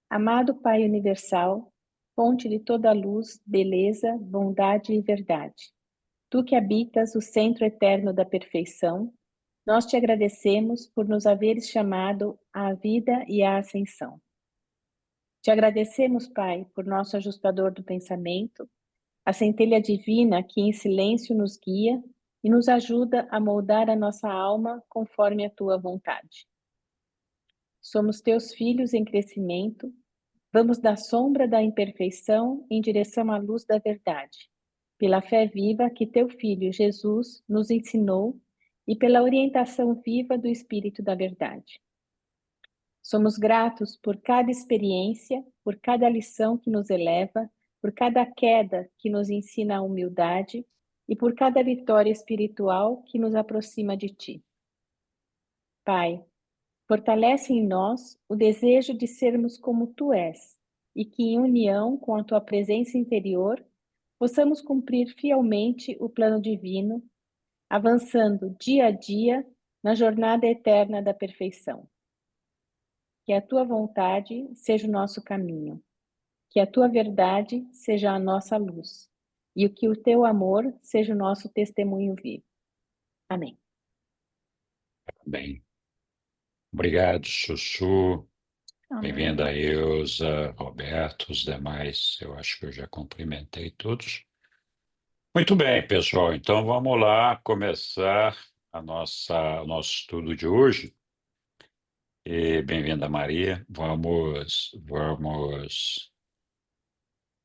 Amado Pai Universal, fonte de toda luz, beleza, bondade e verdade, tu que habitas o centro eterno da perfeição, nós te agradecemos por nos haveres chamado à vida e à ascensão. Te agradecemos, Pai, por nosso ajustador do pensamento, a centelha divina que em silêncio nos guia e nos ajuda a moldar a nossa alma conforme a tua vontade. Somos teus filhos em crescimento. Vamos da sombra da imperfeição em direção à luz da verdade, pela fé viva que teu Filho Jesus nos ensinou e pela orientação viva do Espírito da Verdade. Somos gratos por cada experiência, por cada lição que nos eleva, por cada queda que nos ensina a humildade e por cada vitória espiritual que nos aproxima de Ti. Pai, fortalece em nós o desejo de sermos como Tu és e que, em união com a Tua presença interior, possamos cumprir fielmente o plano divino, avançando dia a dia na jornada eterna da perfeição. Que a Tua vontade seja o nosso caminho, que a Tua verdade seja a nossa luz e que o Teu amor seja o nosso testemunho vivo. Amém. Bem, obrigado, Chuchu. Amém. Bem-vinda, Ilza, Roberto, os demais. Eu acho que eu já cumprimentei todos. Muito bem, pessoal. Então vamos lá começar o nosso estudo de hoje. E bem-vinda, Maria. Vamos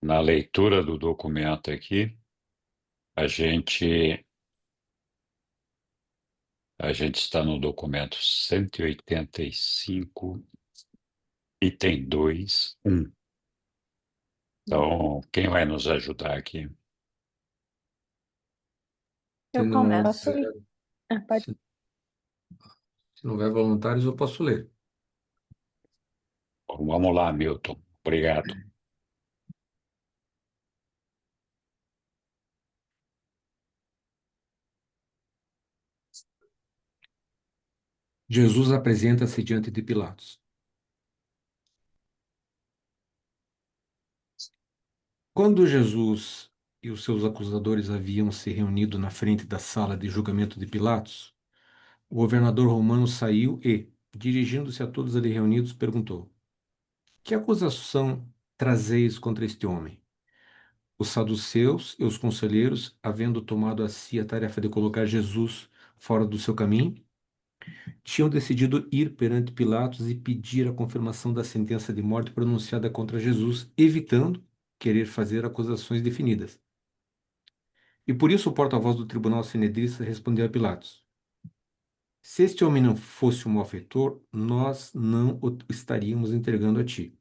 na leitura do documento aqui. A gente está no documento 185, item 2.1. Então, quem vai nos ajudar aqui? Eu começo. Pode. Se não houver voluntários, eu posso ler. Bom, vamos lá, Milton. Obrigado. Jesus apresenta-se diante de Pilatos. Quando Jesus e os seus acusadores haviam se reunido na frente da sala de julgamento de Pilatos, o governador romano saiu e, dirigindo-se a todos ali reunidos, perguntou: Que acusação trazeis contra este homem? Os saduceus e os conselheiros, havendo tomado a si a tarefa de colocar Jesus fora do seu caminho, tinham decidido ir perante Pilatos e pedir a confirmação da sentença de morte pronunciada contra Jesus, evitando querer fazer acusações definidas. E por isso o porta-voz do tribunal sinedrista respondeu a Pilatos: Se este homem não fosse um malfeitor, nós não o estaríamos entregando a ti.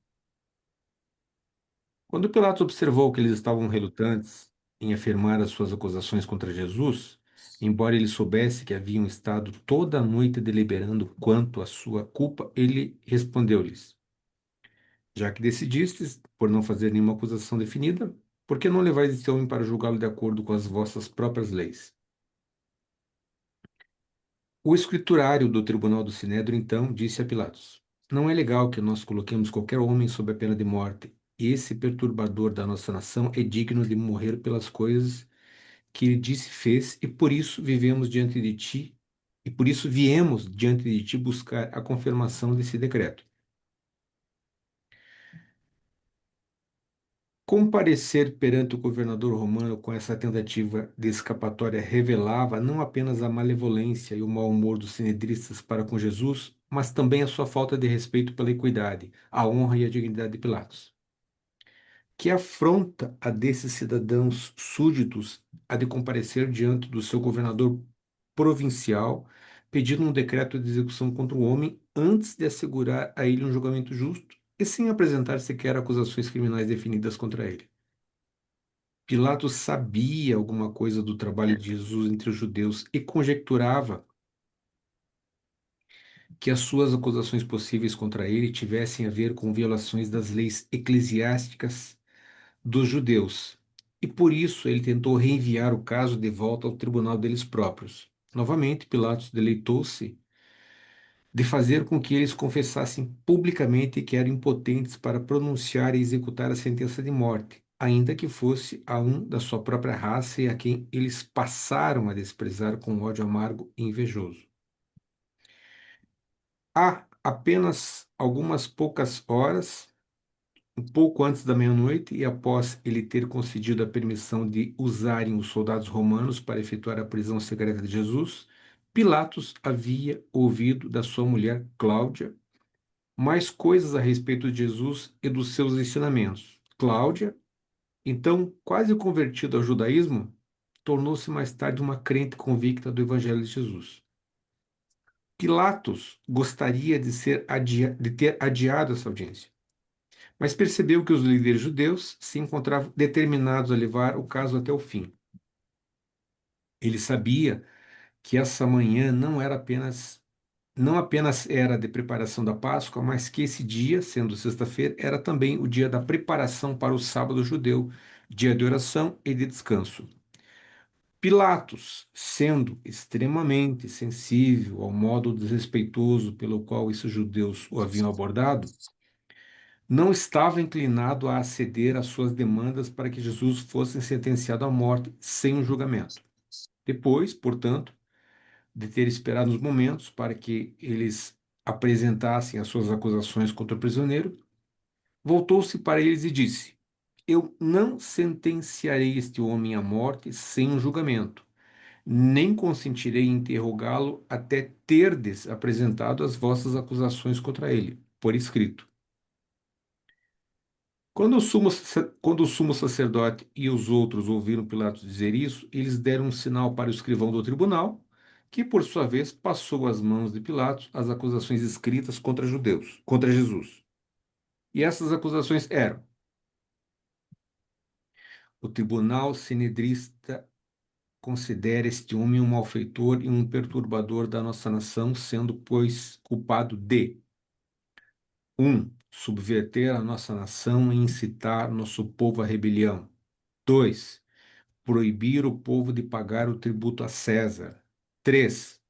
Quando Pilatos observou que eles estavam relutantes em afirmar as suas acusações contra Jesus, embora ele soubesse que haviam estado toda a noite deliberando quanto à sua culpa, ele respondeu-lhes: Já que decidistes por não fazer nenhuma acusação definida, por que não levais este homem para julgá-lo de acordo com as vossas próprias leis? O escriturário do tribunal do Sinédrio, então, disse a Pilatos: Não é legal que nós coloquemos qualquer homem sob a pena de morte. Esse perturbador da nossa nação é digno de morrer pelas coisas que ele disse e fez, e por isso vivemos diante de ti, e por isso viemos diante de ti buscar a confirmação desse decreto. Comparecer perante o governador romano com essa tentativa de escapatória revelava não apenas a malevolência e o mau humor dos sinedristas para com Jesus, mas também a sua falta de respeito pela equidade, a honra e a dignidade de Pilatos. Que afronta a desses cidadãos súditos a de comparecer diante do seu governador provincial, pedindo um decreto de execução contra o homem antes de assegurar a ele um julgamento justo e sem apresentar sequer acusações criminais definidas contra ele. Pilatos sabia alguma coisa do trabalho de Jesus entre os judeus e conjecturava que as suas acusações possíveis contra ele tivessem a ver com violações das leis eclesiásticas dos judeus e por isso ele tentou reenviar o caso de volta ao tribunal deles próprios. Novamente, Pilatos deleitou-se de fazer com que eles confessassem publicamente que eram impotentes para pronunciar e executar a sentença de morte, ainda que fosse a um da sua própria raça e a quem eles passaram a desprezar com ódio amargo e invejoso. Há apenas algumas poucas horas, um pouco antes da meia-noite, e após ele ter concedido a permissão de usarem os soldados romanos para efetuar a prisão secreta de Jesus, Pilatos havia ouvido da sua mulher Cláudia mais coisas a respeito de Jesus e dos seus ensinamentos. Cláudia, então quase convertida ao judaísmo, tornou-se mais tarde uma crente convicta do Evangelho de Jesus. Pilatos gostaria de ter adiado essa audiência, mas percebeu que os líderes judeus se encontravam determinados a levar o caso até o fim. Ele sabia que essa manhã não apenas era de preparação da Páscoa, mas que esse dia, sendo sexta-feira, era também o dia da preparação para o sábado judeu, dia de oração e de descanso. Pilatos, sendo extremamente sensível ao modo desrespeitoso pelo qual esses judeus o haviam abordado, não estava inclinado a aceder às suas demandas para que Jesus fosse sentenciado à morte sem um julgamento. Depois, portanto, de ter esperado uns momentos para que eles apresentassem as suas acusações contra o prisioneiro, voltou-se para eles e disse: Eu não sentenciarei este homem à morte sem um julgamento, nem consentirei em interrogá-lo até terdes apresentado as vossas acusações contra ele, por escrito. Quando o sumo sacerdote e os outros ouviram Pilatos dizer isso, eles deram um sinal para o escrivão do tribunal, que por sua vez passou às mãos de Pilatos as acusações escritas contra Jesus. E essas acusações eram: o tribunal sinedrista considera este homem um malfeitor e um perturbador da nossa nação, sendo, pois, culpado de subverter a nossa nação e incitar nosso povo à rebelião. 2, proibir o povo de pagar o tributo a César. 3,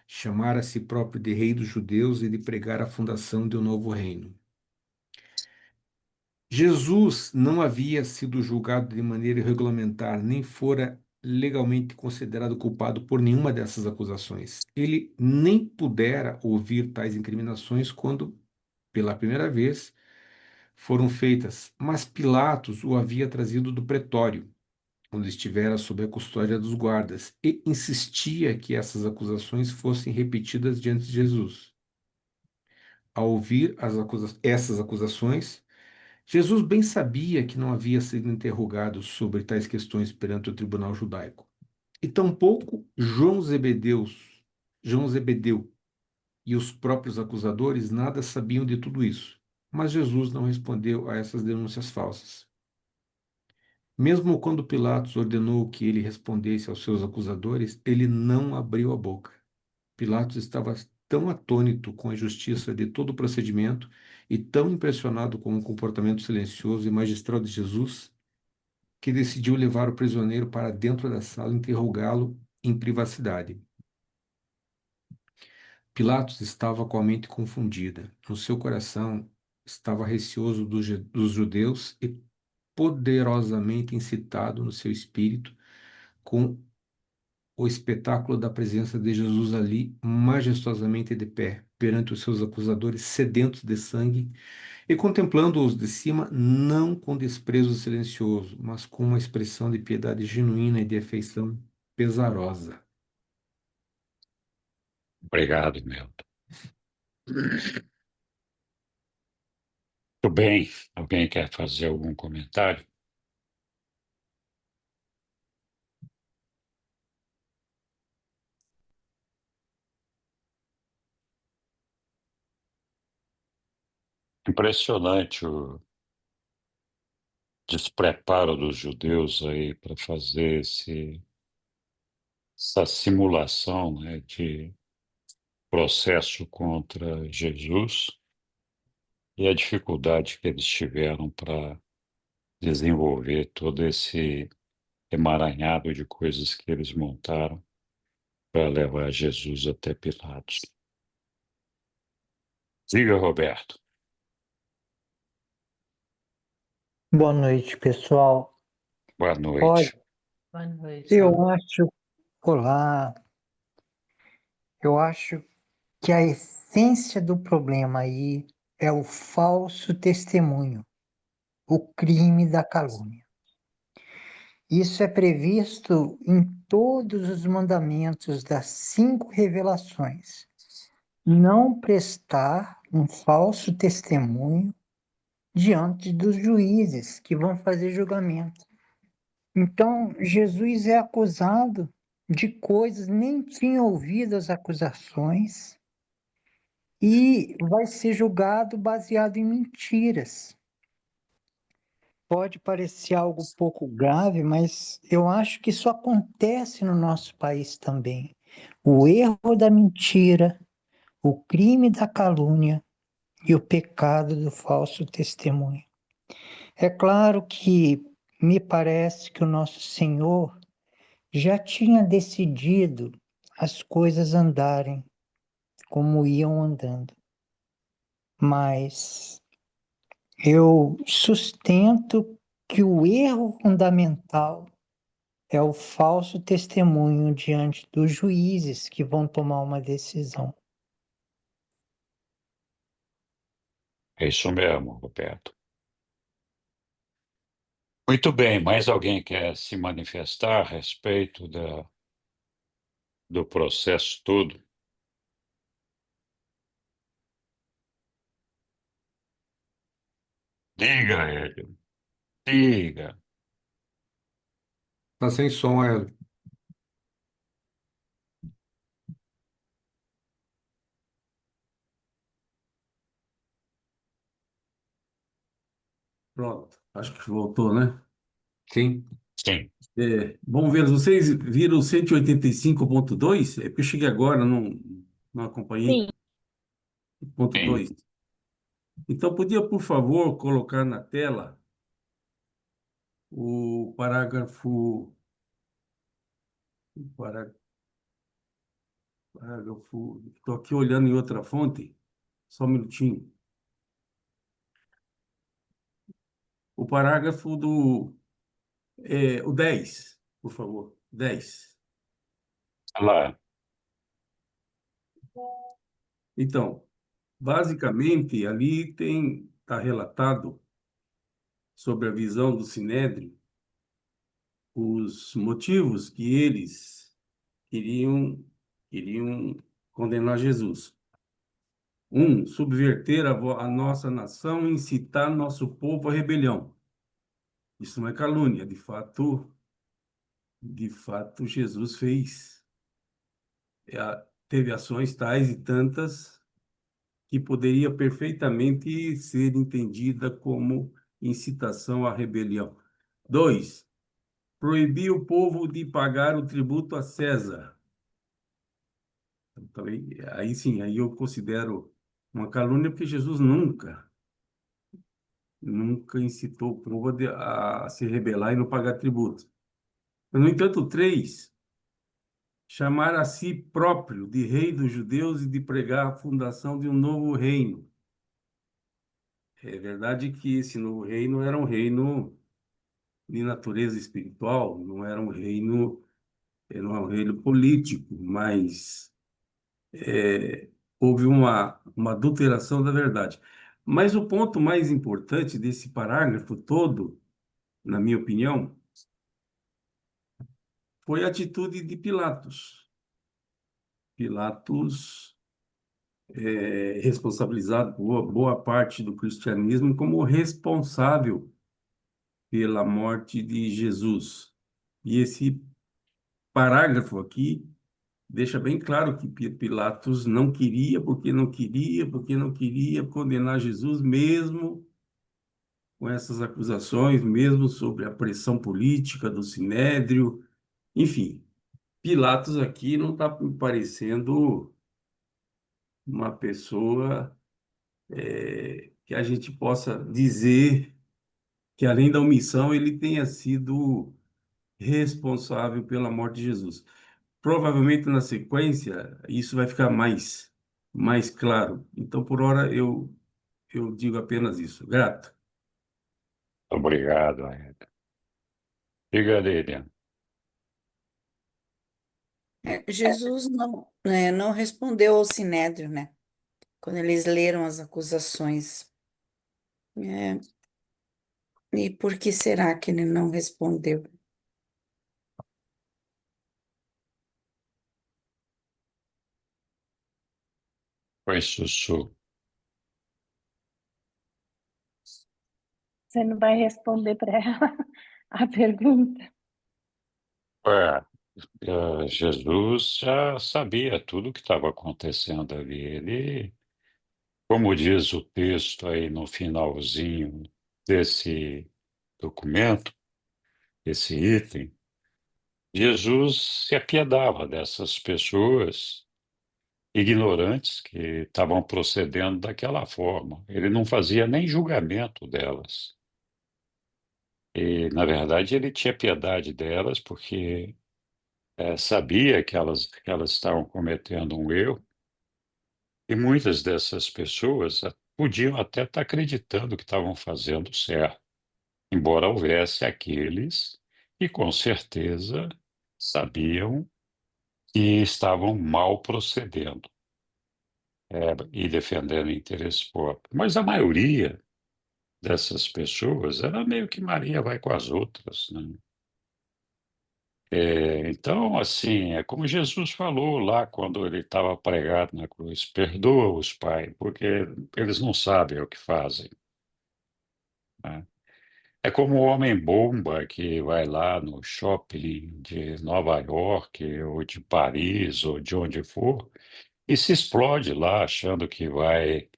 chamar a si próprio de rei dos judeus e de pregar a fundação de um novo reino. Jesus não havia sido julgado de maneira irregular, nem fora legalmente considerado culpado por nenhuma dessas acusações. Ele nem pudera ouvir tais incriminações quando, pela primeira vez, foram feitas, mas Pilatos o havia trazido do pretório, onde estivera sob a custódia dos guardas, e insistia que essas acusações fossem repetidas diante de Jesus. Ao ouvir essas acusações, Jesus bem sabia que não havia sido interrogado sobre tais questões perante o tribunal judaico. E tampouco João Zebedeu e os próprios acusadores nada sabiam de tudo isso. Mas Jesus não respondeu a essas denúncias falsas. Mesmo quando Pilatos ordenou que ele respondesse aos seus acusadores, ele não abriu a boca. Pilatos estava tão atônito com a injustiça de todo o procedimento e tão impressionado com o comportamento silencioso e magistral de Jesus, que decidiu levar o prisioneiro para dentro da sala e interrogá-lo em privacidade. Pilatos estava com a mente confundida. No seu coração estava receoso dos judeus e poderosamente incitado no seu espírito com o espetáculo da presença de Jesus ali, majestosamente de pé, perante os seus acusadores sedentos de sangue, e contemplando-os de cima, não com desprezo silencioso, mas com uma expressão de piedade genuína e de afeição pesarosa. Obrigado, Milton. Muito bem. Alguém quer fazer algum comentário? Impressionante o despreparo dos judeus aí para fazer essa simulação, né, de processo contra Jesus e a dificuldade que eles tiveram para desenvolver todo esse emaranhado de coisas que eles montaram para levar Jesus até Pilatos. Diga, Roberto. Boa noite, pessoal. Boa Olha, noite. Boa noite. eu acho, olá, eu acho que a essência do problema aí é o falso testemunho, o crime da calúnia. Isso é previsto em todos os mandamentos das 5 revelações. Não prestar um falso testemunho diante dos juízes que vão fazer julgamento. Então, Jesus é acusado de coisas, nem tinha ouvido as acusações, e vai ser julgado baseado em mentiras. Pode parecer algo pouco grave, mas eu acho que isso acontece no nosso país também. O erro da mentira, o crime da calúnia e o pecado do falso testemunho. É claro que me parece que o nosso Senhor já tinha decidido as coisas andarem como iam andando, mas eu sustento que o erro fundamental é o falso testemunho diante dos juízes que vão tomar uma decisão. É isso mesmo, Roberto. Muito bem, mais alguém quer se manifestar a respeito do processo todo? Diga, Hélio. Diga. Tá sem som, Hélio. Pronto, acho que voltou, né? Sim. Sim, Bom ver, vocês viram o 185.2? É porque eu cheguei agora, não acompanhei. Sim, Ponto sim. 2. Então, podia, por favor, colocar na tela o parágrafo. o pará- Parágrafo. Estou aqui olhando em outra fonte, só um minutinho. O parágrafo o 10, por favor. 10. Lá. Então, basicamente, ali está relatado sobre a visão do Sinédrio, os motivos que eles queriam, queriam condenar Jesus. Subverter a nossa nação e incitar nosso povo à rebelião. Isso não é calúnia, de fato, Jesus teve ações tais e tantas que poderia perfeitamente ser entendida como incitação à rebelião. 2, proibir o povo de pagar o tributo a César. Também, aí sim, aí eu considero uma calúnia, porque Jesus nunca incitou o povo a se rebelar e não pagar tributo. Mas, no entanto, 3, chamar a si próprio de rei dos judeus e de pregar a fundação de um novo reino. É verdade que esse novo reino era um reino de natureza espiritual, não era um reino, não é um reino político, mas houve uma adulteração da verdade. Mas o ponto mais importante desse parágrafo todo, na minha opinião, foi a atitude de Pilatos. Pilatos é responsabilizado por boa parte do cristianismo como responsável pela morte de Jesus. E esse parágrafo aqui deixa bem claro que Pilatos não queria, porque não queria condenar Jesus, mesmo com essas acusações, mesmo sobre a pressão política do Sinédrio. Enfim, Pilatos aqui não está me parecendo uma pessoa que a gente possa dizer que, além da omissão, ele tenha sido responsável pela morte de Jesus. Provavelmente na sequência isso vai ficar mais claro. Então, por hora, eu digo apenas isso. Grato. Obrigado, Aida. Diga, Lilian. Jesus não respondeu ao Sinédrio, né? Quando eles leram as acusações. É, e por que será que ele não respondeu? Foi Sussu. Você não vai responder para ela a pergunta? É, Jesus já sabia tudo o que estava acontecendo ali. Ele, como diz o texto aí no finalzinho desse documento, esse item, Jesus se apiedava dessas pessoas ignorantes que estavam procedendo daquela forma. Ele não fazia nem julgamento delas. E, na verdade, ele tinha piedade delas porque sabia que elas estavam cometendo um erro, e muitas dessas pessoas podiam até estar acreditando que estavam fazendo certo, embora houvesse aqueles que, com certeza, sabiam que estavam mal procedendo, e defendendo interesses próprios. Mas a maioria dessas pessoas era meio que Maria vai com as outras, né? Então, assim, é como Jesus falou lá quando ele estava pregado na cruz: perdoa-os, Pai, porque eles não sabem o que fazem, né? É como o homem-bomba que vai lá no shopping de Nova York, ou de Paris, ou de onde for, e se explode lá, achando que vai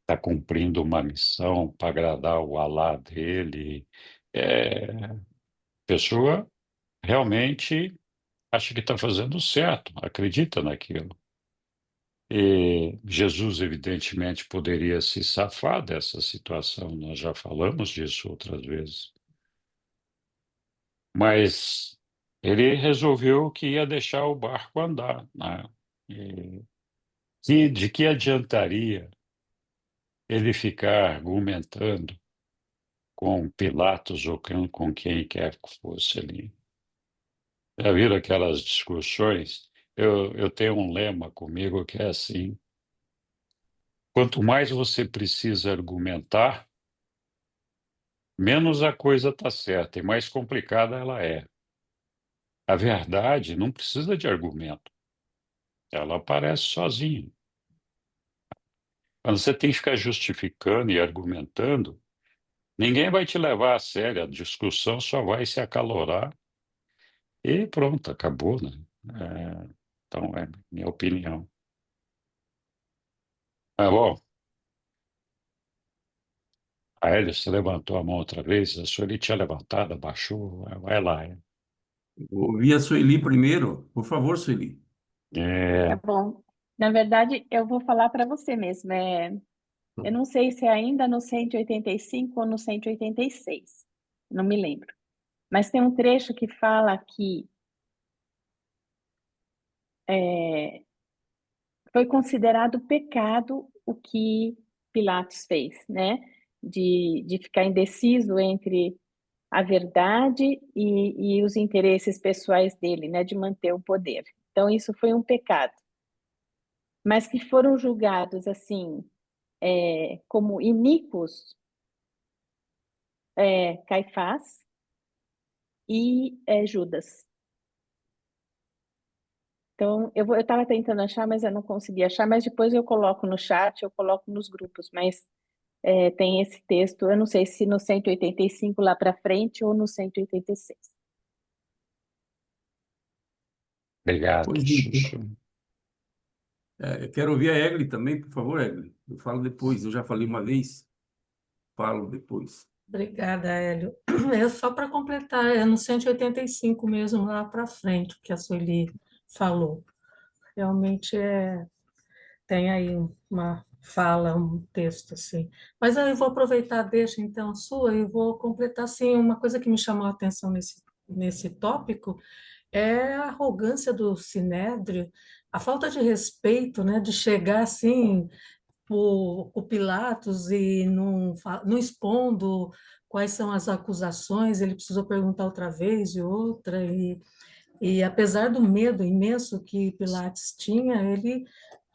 estar cumprindo uma missão para agradar o Alá dele. A pessoa realmente acha que está fazendo certo, acredita naquilo. E Jesus, evidentemente, poderia se safar dessa situação, nós já falamos disso outras vezes, mas ele resolveu que ia deixar o barco andar, né? E de que adiantaria ele ficar argumentando com Pilatos ou com quem quer que fosse ali? Já viram aquelas discussões? Eu tenho um lema comigo que é assim: quanto mais você precisa argumentar, menos a coisa está certa e mais complicada ela é. A verdade não precisa de argumento, ela aparece sozinha. Quando você tem que ficar justificando e argumentando, ninguém vai te levar a sério, a discussão só vai se acalorar e pronto, acabou, né? Então, é minha opinião. Ah, bom, a Hélia, você levantou a mão outra vez, a Sueli tinha levantado, abaixou, vai lá. Ouvi a Sueli primeiro. Por favor, Sueli. Tá bom. Na verdade, eu vou falar para você mesmo. Eu não sei se é ainda no 185 ou no 186. Não me lembro. Mas tem um trecho que fala que foi considerado pecado o que Pilatos fez, né? De ficar indeciso entre a verdade e os interesses pessoais dele, né? De manter o poder. Então, isso foi um pecado. Mas que foram julgados, assim, como iníquos, Caifás e Judas. Então, eu estava tentando achar, mas eu não consegui achar, mas depois eu coloco no chat, eu coloco nos grupos, mas tem esse texto, eu não sei se no 185 lá para frente ou no 186. Obrigado, Pois então. Sussu. Eu quero ouvir a Egli também, por favor, Egli. Eu falo depois. Eu já falei uma vez, falo depois. Obrigada, Hélio. É só para completar, é no 185 mesmo, lá para frente, o que a Sueli falou. Realmente tem aí uma fala, um texto assim. Mas aí eu vou aproveitar, deixa então a sua, e vou completar assim, uma coisa que me chamou a atenção nesse nesse tópico é a arrogância do Sinédrio, a falta de respeito, né, de chegar assim o Pilatos e não expondo quais são as acusações, ele precisou perguntar outra vez e outra, e apesar do medo imenso que Pilatos tinha, ele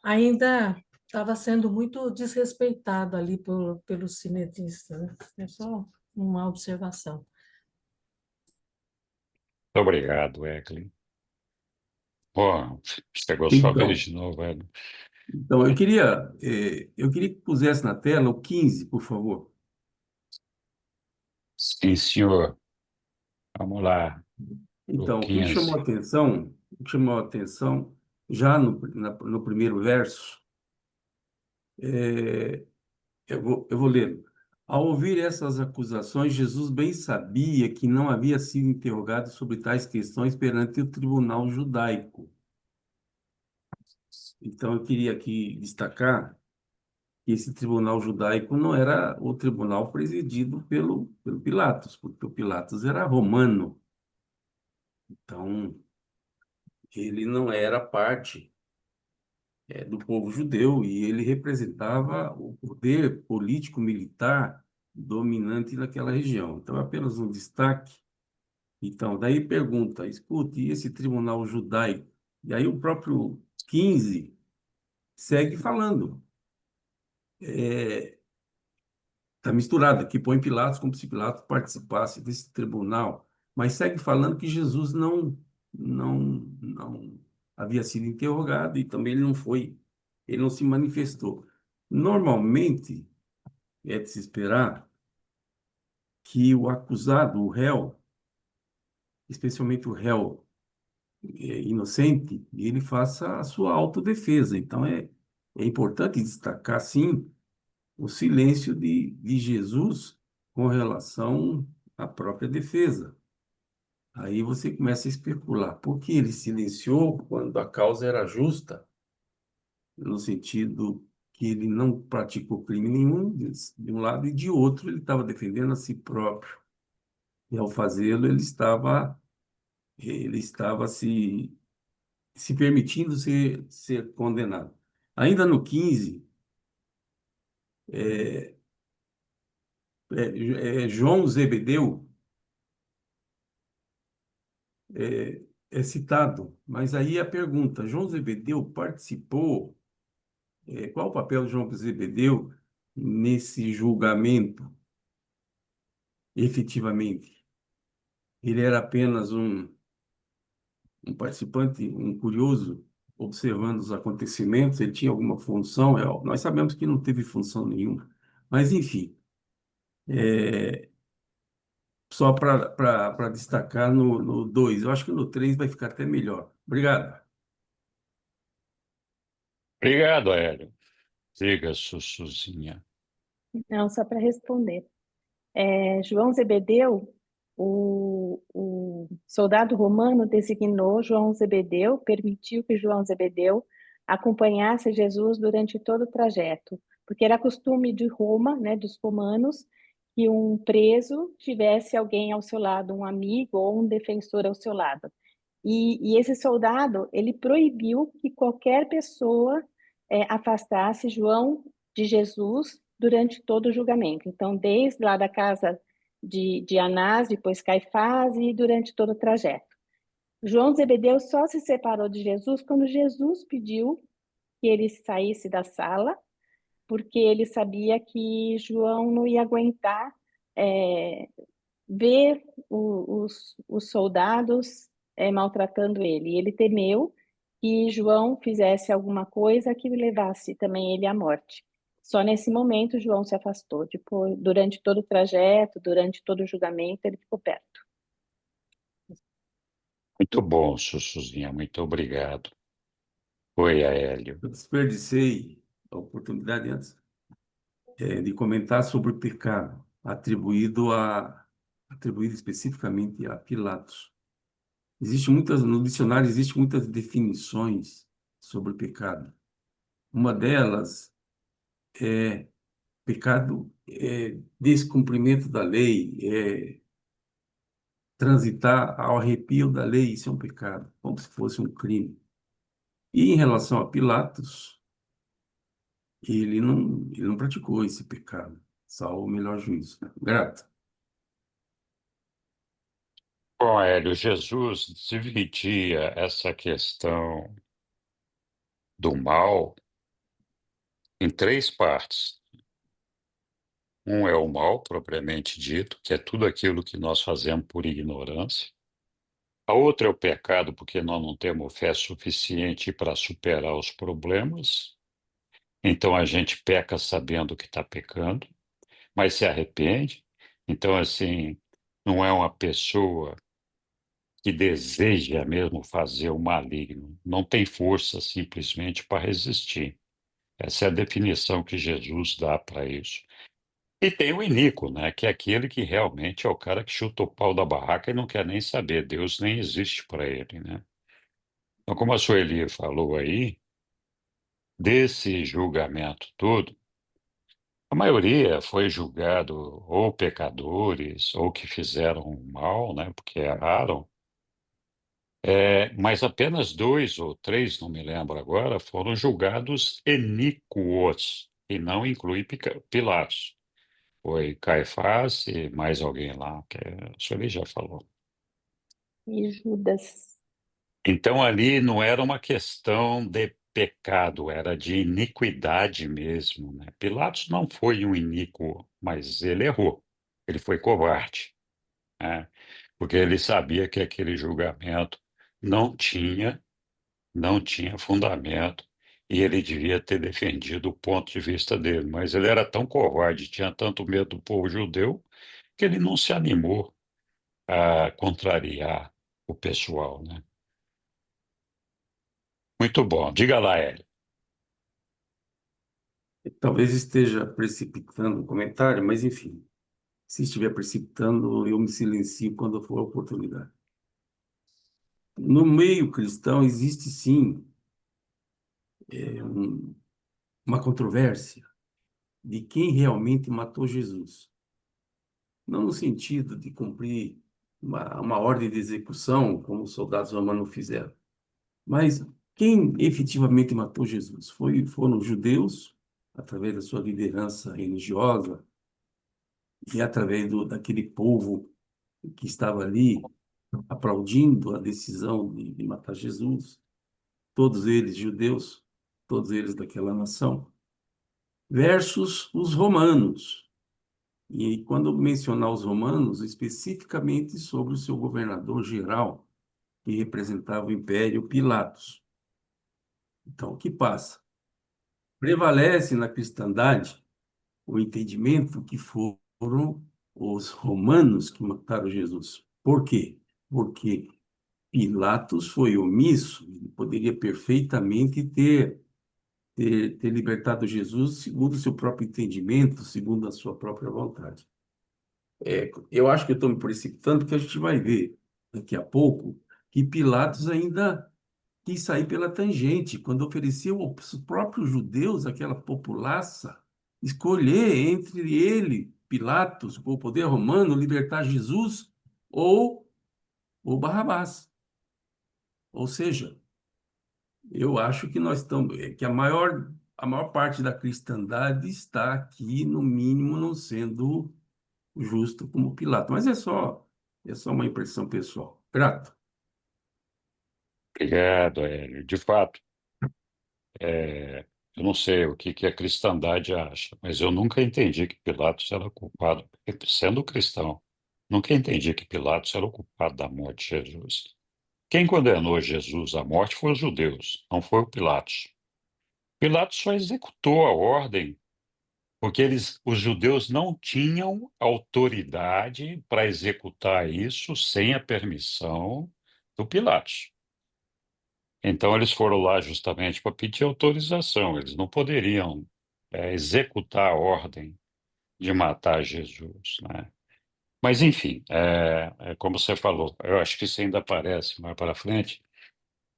ainda estava sendo muito desrespeitado ali pelos sinedristas, né? É só uma observação. Muito obrigado, Eglin. Pô, chegou sua vez Então, de novo, Hélio. então eu queria que pusesse na tela o 15, por favor. Sim, senhor. Vamos lá, o Então, quinze. o que chamou a atenção já no primeiro verso, é, eu vou ler. Ao ouvir essas acusações, Jesus bem sabia que não havia sido interrogado sobre tais questões perante o tribunal judaico. Então, eu queria aqui destacar que esse tribunal judaico não era o tribunal presidido pelo Pilatos, porque o Pilatos era romano. Então, ele não era parte do povo judeu e ele representava o poder político-militar dominante naquela região. Então, apenas um destaque. Então, daí pergunta, escute, e esse tribunal judaico? E aí o próprio 15 segue falando. Está misturado aqui, põe Pilatos como se Pilatos participasse desse tribunal, mas segue falando que Jesus não havia sido interrogado e também ele não se manifestou. Normalmente, é de se esperar que o acusado, o réu, especialmente o réu inocente, ele faça a sua autodefesa. Então, é importante destacar, sim, o silêncio de Jesus com relação à própria defesa. Aí você começa a especular. Por que ele silenciou quando a causa era justa? No sentido que ele não praticou crime nenhum, de um lado, e de outro, ele estava defendendo a si próprio. E ao fazê-lo, ele estava se permitindo ser condenado. Ainda no 15, João Zebedeu é citado, mas aí a pergunta, João Zebedeu participou, qual o papel de João Zebedeu nesse julgamento, efetivamente? Ele era apenas um participante, um curioso, observando os acontecimentos, ele tinha alguma função? Nós sabemos que não teve função nenhuma, mas enfim, só para destacar no 2, eu acho que no 3 vai ficar até melhor. Obrigado. Obrigado, Hélio. Diga, Sussuzinha. Não, só para responder. João Zebedeu, o soldado romano designou João Zebedeu, permitiu que João Zebedeu acompanhasse Jesus durante todo o trajeto, porque era costume de Roma, né, dos romanos, que um preso tivesse alguém ao seu lado, um amigo ou um defensor ao seu lado. E esse soldado, ele proibiu que qualquer pessoa afastasse João de Jesus durante todo o julgamento. Então, desde lá da casa de Anás, depois Caifás, e durante todo o trajeto. João Zebedeu só se separou de Jesus quando Jesus pediu que ele saísse da sala, porque ele sabia que João não ia aguentar é, ver os soldados maltratando ele. E ele temeu que João fizesse alguma coisa que levasse também ele à morte. Só nesse momento João se afastou. Depois, durante todo o trajeto, durante todo o julgamento, ele ficou perto. Muito bom, Sussuzinha, muito obrigado. Oi, Hélio. Eu desperdicei a oportunidade antes de comentar sobre o pecado atribuído especificamente a Pilatos. No dicionário existem muitas definições sobre o pecado. Uma delas é pecado, descumprimento da lei, transitar ao arrepio da lei, isso é um pecado, como se fosse um crime. E em relação a Pilatos, ele não praticou esse pecado, salvo o melhor juízo. Grato. Bom, Hélio, Jesus dividia essa questão do mal em três partes. Um é o mal, propriamente dito, que é tudo aquilo que nós fazemos por ignorância. A outra é o pecado, porque nós não temos fé suficiente para superar os problemas. Então a gente peca sabendo que está pecando, mas se arrepende. Então, assim, não é uma pessoa que deseja mesmo fazer o maligno, não tem força simplesmente para resistir. Essa é a definição que Jesus dá para isso. E tem o iníquo, né, que é aquele que realmente é o cara que chuta o pau da barraca e não quer nem saber, Deus nem existe para ele, né? Então, como a Sueli falou aí, desse julgamento todo, a maioria foi julgado ou pecadores ou que fizeram mal, né, porque erraram. Mas apenas dois ou três, não me lembro agora, foram julgados iníquos, e não inclui Pilatos. Foi Caifás e mais alguém lá, que a senhora já falou. E Judas. Então ali não era uma questão de pecado, era de iniquidade mesmo, né? Pilatos não foi um iníquo, mas ele errou. Ele foi covarde, né? Porque ele sabia que aquele julgamento não tinha não tinha fundamento e ele devia ter defendido o ponto de vista dele, mas ele era tão covarde, tinha tanto medo do povo judeu, que ele não se animou a contrariar o pessoal, né? Muito bom. Diga lá, Hélio. Talvez esteja precipitando um comentário, mas enfim, se estiver precipitando, eu me silencio quando for a oportunidade. No meio cristão existe sim uma controvérsia de quem realmente matou Jesus. Não no sentido de cumprir uma ordem de execução, como os soldados romanos fizeram, mas quem efetivamente matou Jesus? Foram os judeus, através da sua liderança religiosa, e através daquele povo que estava ali aplaudindo a decisão de matar Jesus, todos eles judeus, todos eles daquela nação, versus os romanos. E quando mencionar os romanos, especificamente sobre o seu governador geral, que representava o Império, Pilatos. Então, o que passa? Prevalece na cristandade o entendimento que foram os romanos que mataram Jesus. Por quê? Porque Pilatos foi omisso, ele poderia perfeitamente ter libertado Jesus segundo o seu próprio entendimento, segundo a sua própria vontade. Eu acho que eu estou me precipitando, porque a gente vai ver daqui a pouco que Pilatos ainda quis sair pela tangente, quando ofereceu aos próprios judeus, aquela populaça, escolher entre ele, Pilatos, com o poder romano, libertar Jesus ou Barrabás. Ou seja, eu acho que nós estamos, que a maior parte da cristandade está aqui, no mínimo, não sendo justo como Pilatos. Mas é só uma impressão pessoal. Grato. Obrigado, Hélio. De fato, eu não sei o que a cristandade acha, mas eu nunca entendi que Pilatos era culpado, sendo cristão, nunca entendi que Pilatos era o culpado da morte de Jesus. Quem condenou Jesus à morte foi os judeus, não foi o Pilatos. Pilatos só executou a ordem porque os judeus não tinham autoridade para executar isso sem a permissão do Pilatos. Então eles foram lá justamente para pedir autorização. Eles não poderiam executar a ordem de matar Jesus, né? Mas enfim, é como você falou, eu acho que isso ainda aparece mais para frente.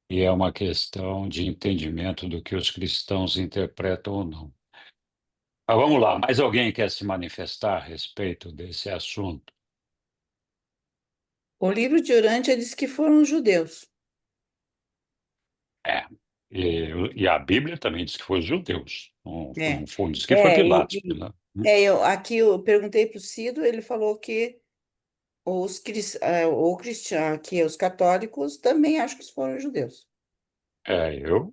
E é uma questão de entendimento do que os cristãos interpretam ou não. Mas vamos lá, mais alguém quer se manifestar a respeito desse assunto? O livro de Urântia diz que foram os judeus. É. E a Bíblia também diz que foi os judeus. É, Não diz que foi é, Pilatos. e, Pilatos. aqui eu perguntei para o Cido, ele falou que o cristiano, que os católicos também acham que foram os judeus.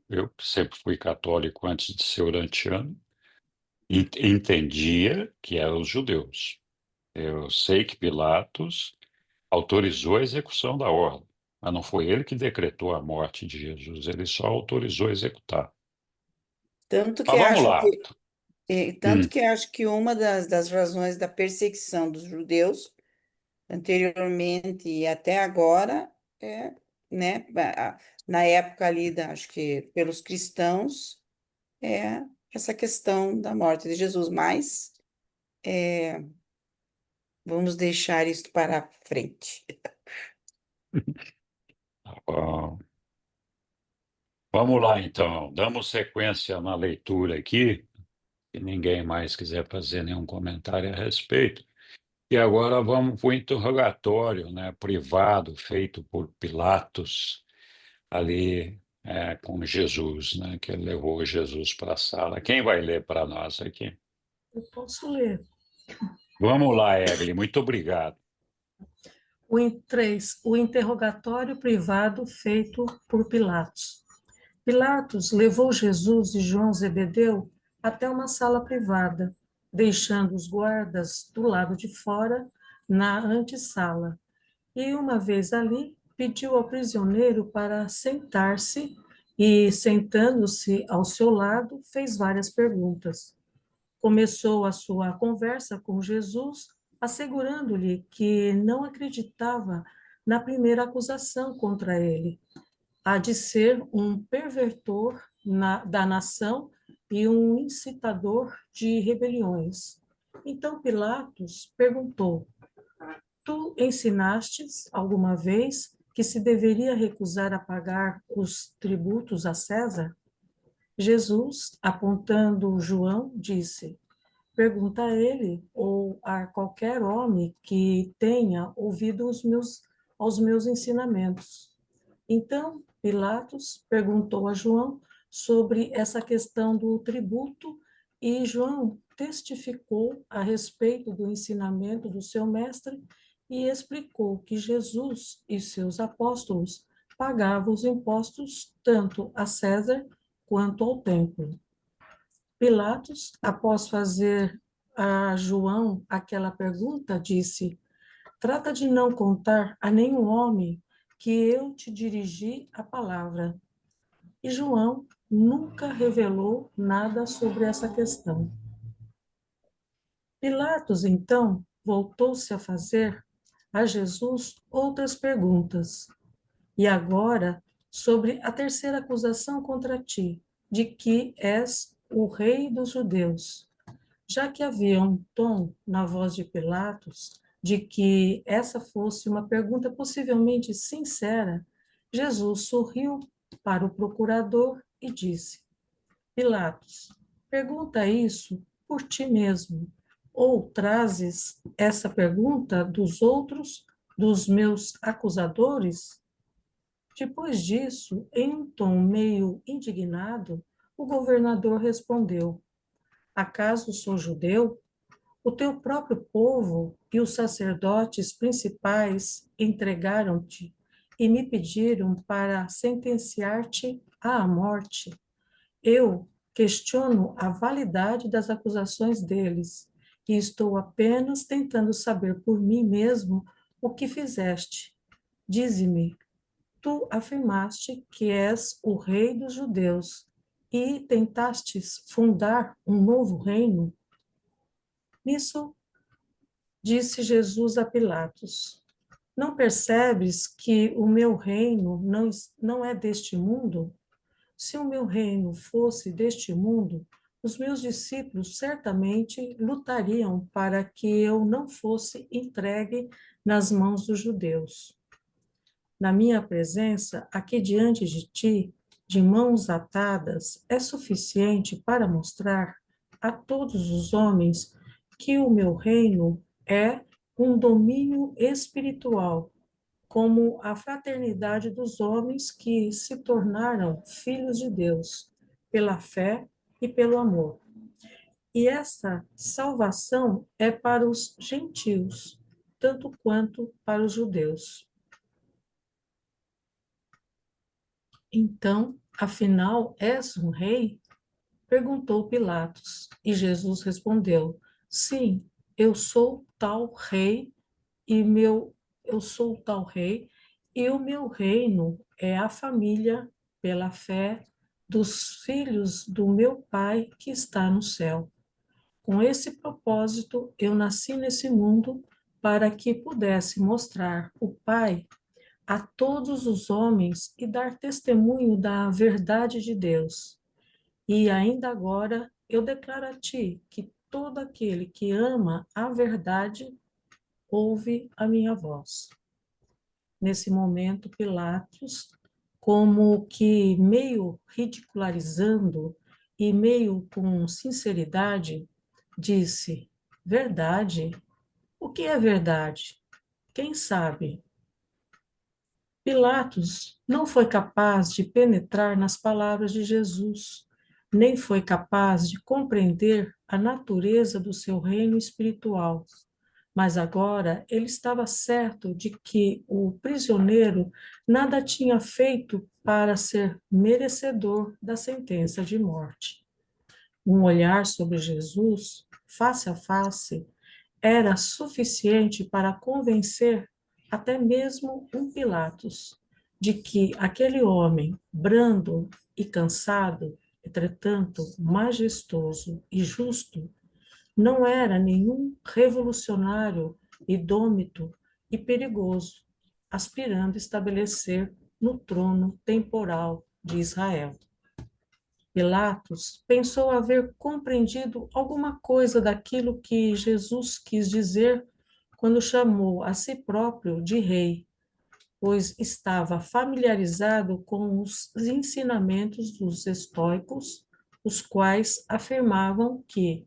Eu sempre fui católico antes de ser urantiano, e entendia que eram os judeus. Eu sei que Pilatos autorizou a execução da ordem, mas não foi ele que decretou a morte de Jesus, ele só autorizou a executar. Tanto Mas que vamos acho lá. que, Hum, uma das razões da perseguição dos judeus anteriormente e até agora é, né, na época ali, acho que pelos cristãos, é essa questão da morte de Jesus, mas vamos deixar isso para frente. bom. Vamos lá, então. Damos sequência na leitura aqui, se ninguém mais quiser fazer nenhum comentário a respeito. E agora vamos para o interrogatório, né, privado, feito por Pilatos, ali com Jesus, né, que ele levou Jesus para a sala. Quem vai ler para nós aqui? Eu posso ler. Vamos lá, Evelyn, muito obrigado. 3. O interrogatório privado feito por Pilatos. Pilatos levou Jesus e João Zebedeu até uma sala privada, deixando os guardas do lado de fora, na antessala. E, uma vez ali, pediu ao prisioneiro para sentar-se e, sentando-se ao seu lado, fez várias perguntas. Começou a sua conversa com Jesus, assegurando-lhe que não acreditava na primeira acusação contra ele, a de ser um pervertor da nação e um incitador de rebeliões. Então Pilatos perguntou: Tu ensinastes alguma vez que se deveria recusar a pagar os tributos a César? Jesus, apontando João, disse: Pergunta a ele ou a qualquer homem que tenha ouvido aos meus ensinamentos. Então, Pilatos perguntou a João sobre essa questão do tributo e João testificou a respeito do ensinamento do seu mestre e explicou que Jesus e seus apóstolos pagavam os impostos tanto a César quanto ao templo. Pilatos, após fazer a João aquela pergunta, disse: Trata de não contar a nenhum homem que eu te dirigi a palavra. E João nunca revelou nada sobre essa questão. Pilatos, então, voltou-se a fazer a Jesus outras perguntas. E agora, sobre a terceira acusação contra ti, de que és o rei dos judeus. Já que havia um tom na voz de Pilatos de que essa fosse uma pergunta possivelmente sincera, Jesus sorriu para o procurador e disse: Pilatos, pergunta isso por ti mesmo, ou trazes essa pergunta dos outros, dos meus acusadores? Depois disso, em um tom meio indignado, o governador respondeu: Acaso sou judeu? O teu próprio povo e os sacerdotes principais entregaram-te e me pediram para sentenciar-te à morte. Eu questiono a validade das acusações deles e estou apenas tentando saber por mim mesmo o que fizeste. Dize-me, tu afirmaste que és o rei dos judeus e tentastes fundar um novo reino? Nisso, disse Jesus a Pilatos: Não percebes que o meu reino não é deste mundo? Se o meu reino fosse deste mundo, os meus discípulos certamente lutariam para que eu não fosse entregue nas mãos dos judeus. Na minha presença, aqui diante de ti, de mãos atadas, é suficiente para mostrar a todos os homens que o meu reino é um domínio espiritual como a fraternidade dos homens que se tornaram filhos de Deus pela fé e pelo amor. E essa salvação é para os gentios, tanto quanto para os judeus. Então, afinal, és um rei? Perguntou Pilatos, e Jesus respondeu: sim, eu sou tal rei, eu sou tal rei, e o meu reino é a família pela fé dos filhos do meu Pai que está no céu. Com esse propósito, eu nasci nesse mundo para que pudesse mostrar o Pai a todos os homens e dar testemunho da verdade de Deus. E ainda agora eu declaro a ti que todo aquele que ama a verdade ouve a minha voz. Nesse momento, Pilatos, como que meio ridicularizando e meio com sinceridade, disse: verdade? O que é verdade? Quem sabe? Pilatos não foi capaz de penetrar nas palavras de Jesus, nem foi capaz de compreender a natureza do seu reino espiritual. Mas agora ele estava certo de que o prisioneiro nada tinha feito para ser merecedor da sentença de morte. Um olhar sobre Jesus, face a face, era suficiente para convencer até mesmo um Pilatos de que aquele homem, brando e cansado, entretanto majestoso e justo, não era nenhum revolucionário idômito e perigoso, aspirando a estabelecer no trono temporal de Israel. Pilatos pensou haver compreendido alguma coisa daquilo que Jesus quis dizer quando chamou a si próprio de rei, pois estava familiarizado com os ensinamentos dos estoicos, os quais afirmavam que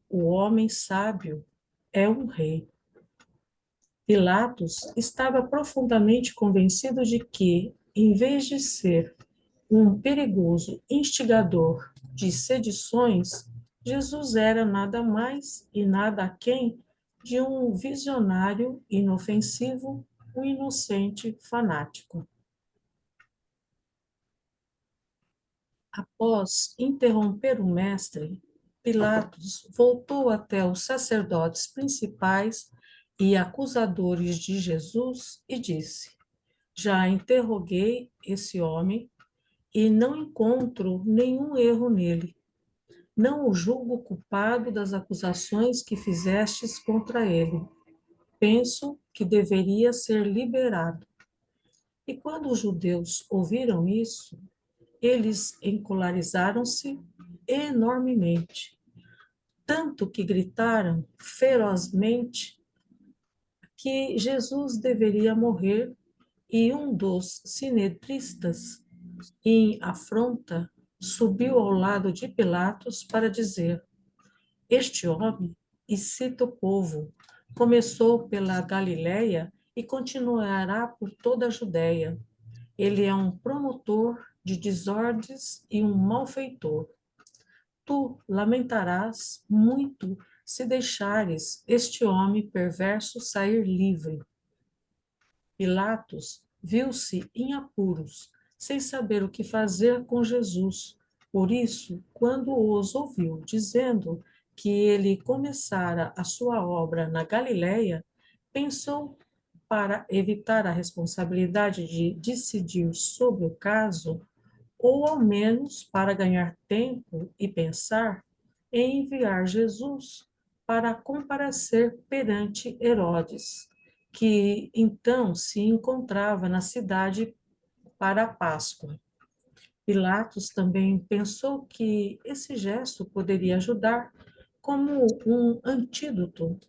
o homem sábio é um rei. Pilatos estava profundamente convencido de que, em vez de ser um perigoso instigador de sedições, Jesus era nada mais e nada aquém de um visionário inofensivo, um inocente fanático. Após interromper o mestre, Pilatos voltou até os sacerdotes principais e acusadores de Jesus e disse: já interroguei esse homem e não encontro nenhum erro nele. Não o julgo culpado das acusações que fizestes contra ele. Penso que deveria ser liberado. E quando os judeus ouviram isso, eles encolerizaram-se enormemente, tanto que gritaram ferozmente que Jesus deveria morrer, e um dos sinedristas, em afronta, subiu ao lado de Pilatos para dizer: este homem, e cita o povo, começou pela Galiléia e continuará por toda a Judéia. Ele é um promotor de desordens e um malfeitor. Tu lamentarás muito se deixares este homem perverso sair livre. Pilatos viu-se em apuros, sem saber o que fazer com Jesus. Por isso, quando os ouviu dizendo que ele começara a sua obra na Galiléia, pensou, para evitar a responsabilidade de decidir sobre o caso, ou ao menos para ganhar tempo e pensar, em enviar Jesus para comparecer perante Herodes, que então se encontrava na cidade para a Páscoa. Pilatos também pensou que esse gesto poderia ajudar como um antídoto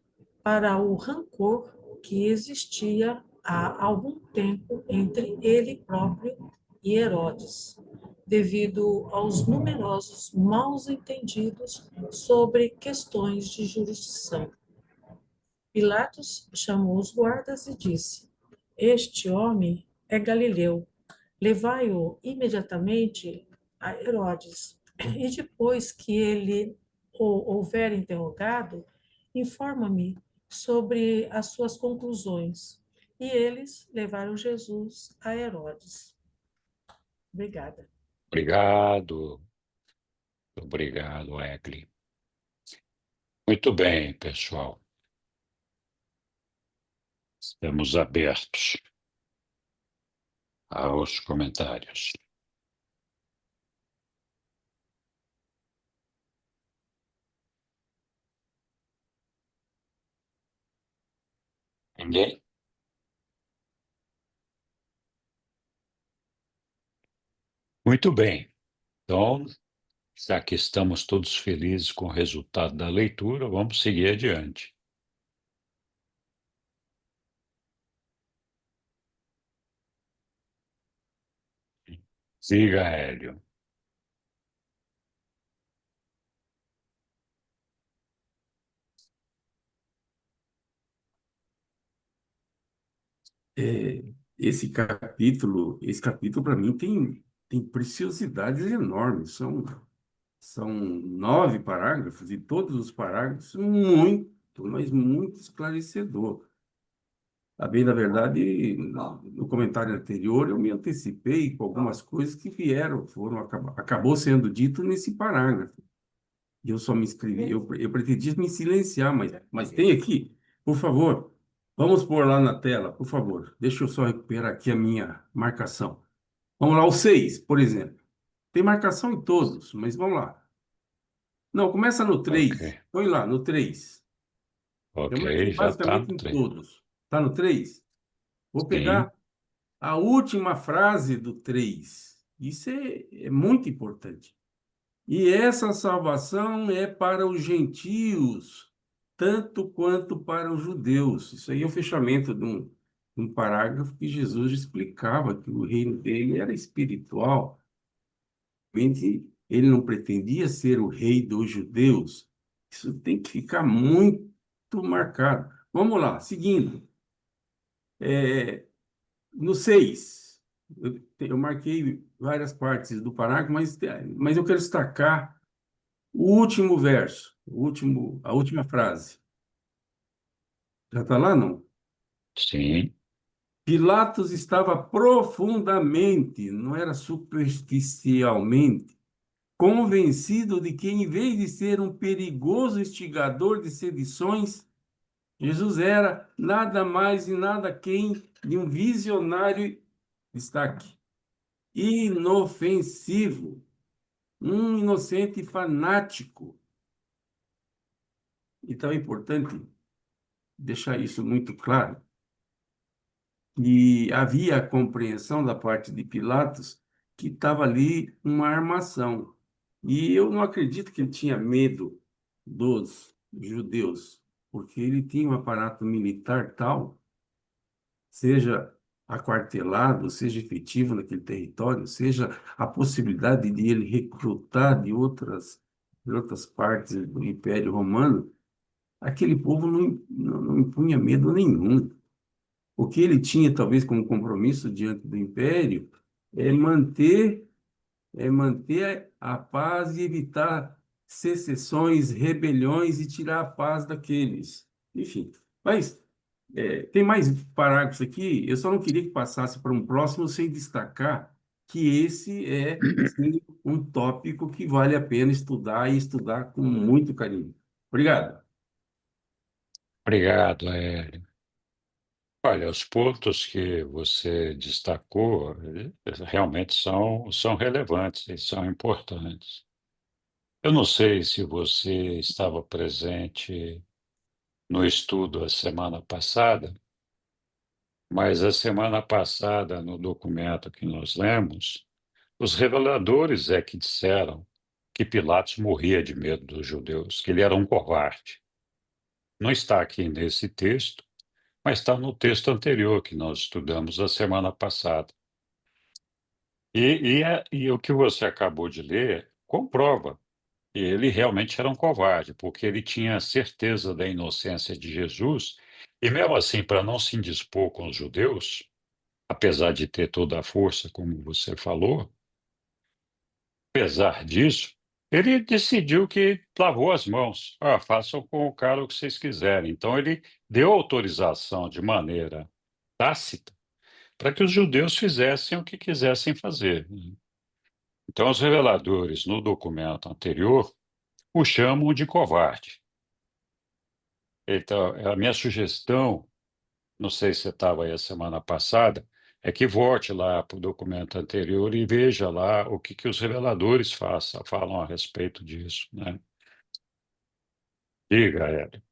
para o rancor que existia há algum tempo entre ele próprio e Herodes, devido aos numerosos mal-entendidos sobre questões de jurisdição. Pilatos chamou os guardas e disse: este homem é Galileu. Levai-o imediatamente a Herodes. E depois que ele o houver interrogado, informa-me sobre as suas conclusões. E eles levaram Jesus a Herodes. Obrigada. Obrigado, obrigado, Egli. Muito bem, pessoal. Estamos abertos aos comentários. Ninguém? Muito bem. Então, já que estamos todos felizes com o resultado da leitura, vamos seguir adiante. Siga, Hélio. Esse capítulo para mim tem preciosidades enormes. São 9 parágrafos e todos os parágrafos muito, mas muito esclarecedor. A bem da verdade, no comentário anterior, eu me antecipei com algumas coisas que acabou sendo dito nesse parágrafo. E eu só me inscrevi, eu pretendia me silenciar, mas tem aqui, por favor, vamos pôr lá na tela, por favor. Deixa eu só recuperar aqui a minha marcação. Vamos lá, o 6, por exemplo. Tem marcação em todos, mas vamos lá. Não, começa no 3. Ok, Põe lá, no 3. Eu marquei ok, já está basicamente no em trem. todos. Está no 3? Vou Sim, pegar a última frase do 3. Isso é muito importante. E essa salvação é para os gentios, tanto quanto para os judeus. Isso aí é o fechamento de um parágrafo que Jesus explicava que o reino dele era espiritual. Ele não pretendia ser o rei dos judeus. Isso tem que ficar muito marcado. Vamos lá, seguindo. No 6, eu marquei várias partes do parágrafo, mas eu quero destacar o último verso, a última frase. Já está lá, não? sim, Pilatos estava profundamente, não era superficialmente, convencido de que, em vez de ser um perigoso instigador de sedições, Jesus era nada mais e nada quem de um visionário, destaque, inofensivo, um inocente fanático. Então é importante deixar isso muito claro. E havia a compreensão da parte de Pilatos que estava ali uma armação. E eu não acredito que ele tinha medo dos judeus, porque ele tinha um aparato militar tal, seja aquartelado, seja efetivo naquele território, seja a possibilidade de ele recrutar de outras partes do Império Romano, aquele povo não impunha medo nenhum. O que ele tinha, talvez, como compromisso diante do império, é manter a paz e evitar secessões, rebeliões e tirar a paz daqueles. Enfim, mas tem mais parágrafos aqui. Eu só não queria que passasse para um próximo sem destacar que esse é, sim, um tópico que vale a pena estudar e estudar com muito carinho. Obrigado. obrigado, Hélio. Olha, os pontos que você destacou realmente são relevantes e são importantes. Eu não sei se você estava presente no estudo a semana passada, mas a semana passada, no documento que nós lemos, os reveladores é que disseram que Pilatos morria de medo dos judeus, que ele era um covarde. Não está aqui nesse texto, mas está no texto anterior que nós estudamos a semana passada. E o que você acabou de ler comprova que ele realmente era um covarde, porque ele tinha certeza da inocência de Jesus, e mesmo assim, para não se indispor com os judeus, apesar de ter toda a força, como você falou, apesar disso, ele decidiu que lavou as mãos. Ah, façam com o cara o que vocês quiserem. Então, ele deu autorização de maneira tácita para que os judeus fizessem o que quisessem fazer. Então, os reveladores, no documento anterior, o chamam de covarde. Então, a minha sugestão, não sei se você estava aí a semana passada, é que volte lá para o documento anterior e veja lá o que os reveladores falam a respeito disso, né? Diga, Hélio.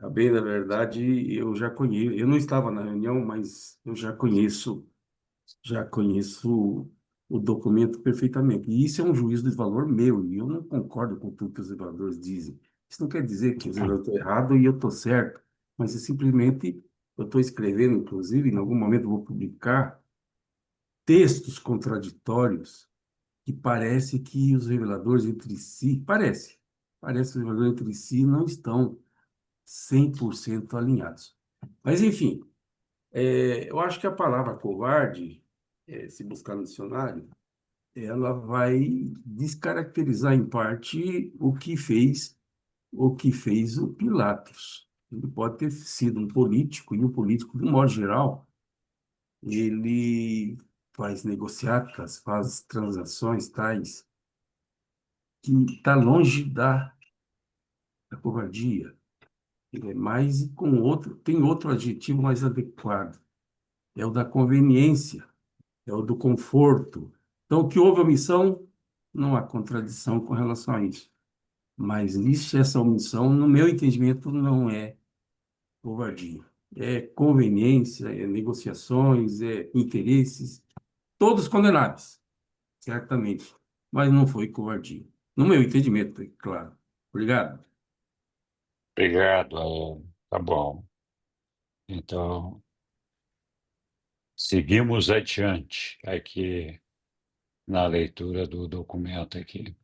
A bem da verdade, eu já conheço, eu não estava na reunião, mas eu já conheço o documento perfeitamente. E isso é um juízo de valor meu, e eu não concordo com tudo que os reveladores dizem. Isso não quer dizer que os reveladores estão errados e eu estou certo, mas é simplesmente, eu estou escrevendo, inclusive, em algum momento eu vou publicar textos contraditórios que parece que os reveladores entre si, parece que os reveladores entre si não estão 100% alinhados. Mas, enfim, eu acho que a palavra covarde, se buscar no dicionário, ela vai descaracterizar em parte o que fez o Pilatos. Ele pode ter sido um político, e o político, de um modo geral, ele faz negociatas, faz transações tais que está longe da covardia. Ele é mais com outro, tem outro adjetivo mais adequado. É o da conveniência, é o do conforto. Então, o que houve omissão, não há contradição com relação a isso. Mas isso, essa omissão, no meu entendimento, não é covardia. É conveniência, é negociações, é interesses, todos condenáveis, certamente. Mas não foi covardia. No meu entendimento, é claro. Obrigado. Obrigado, Hélio. Tá bom. Então, seguimos adiante aqui na leitura do documento aqui.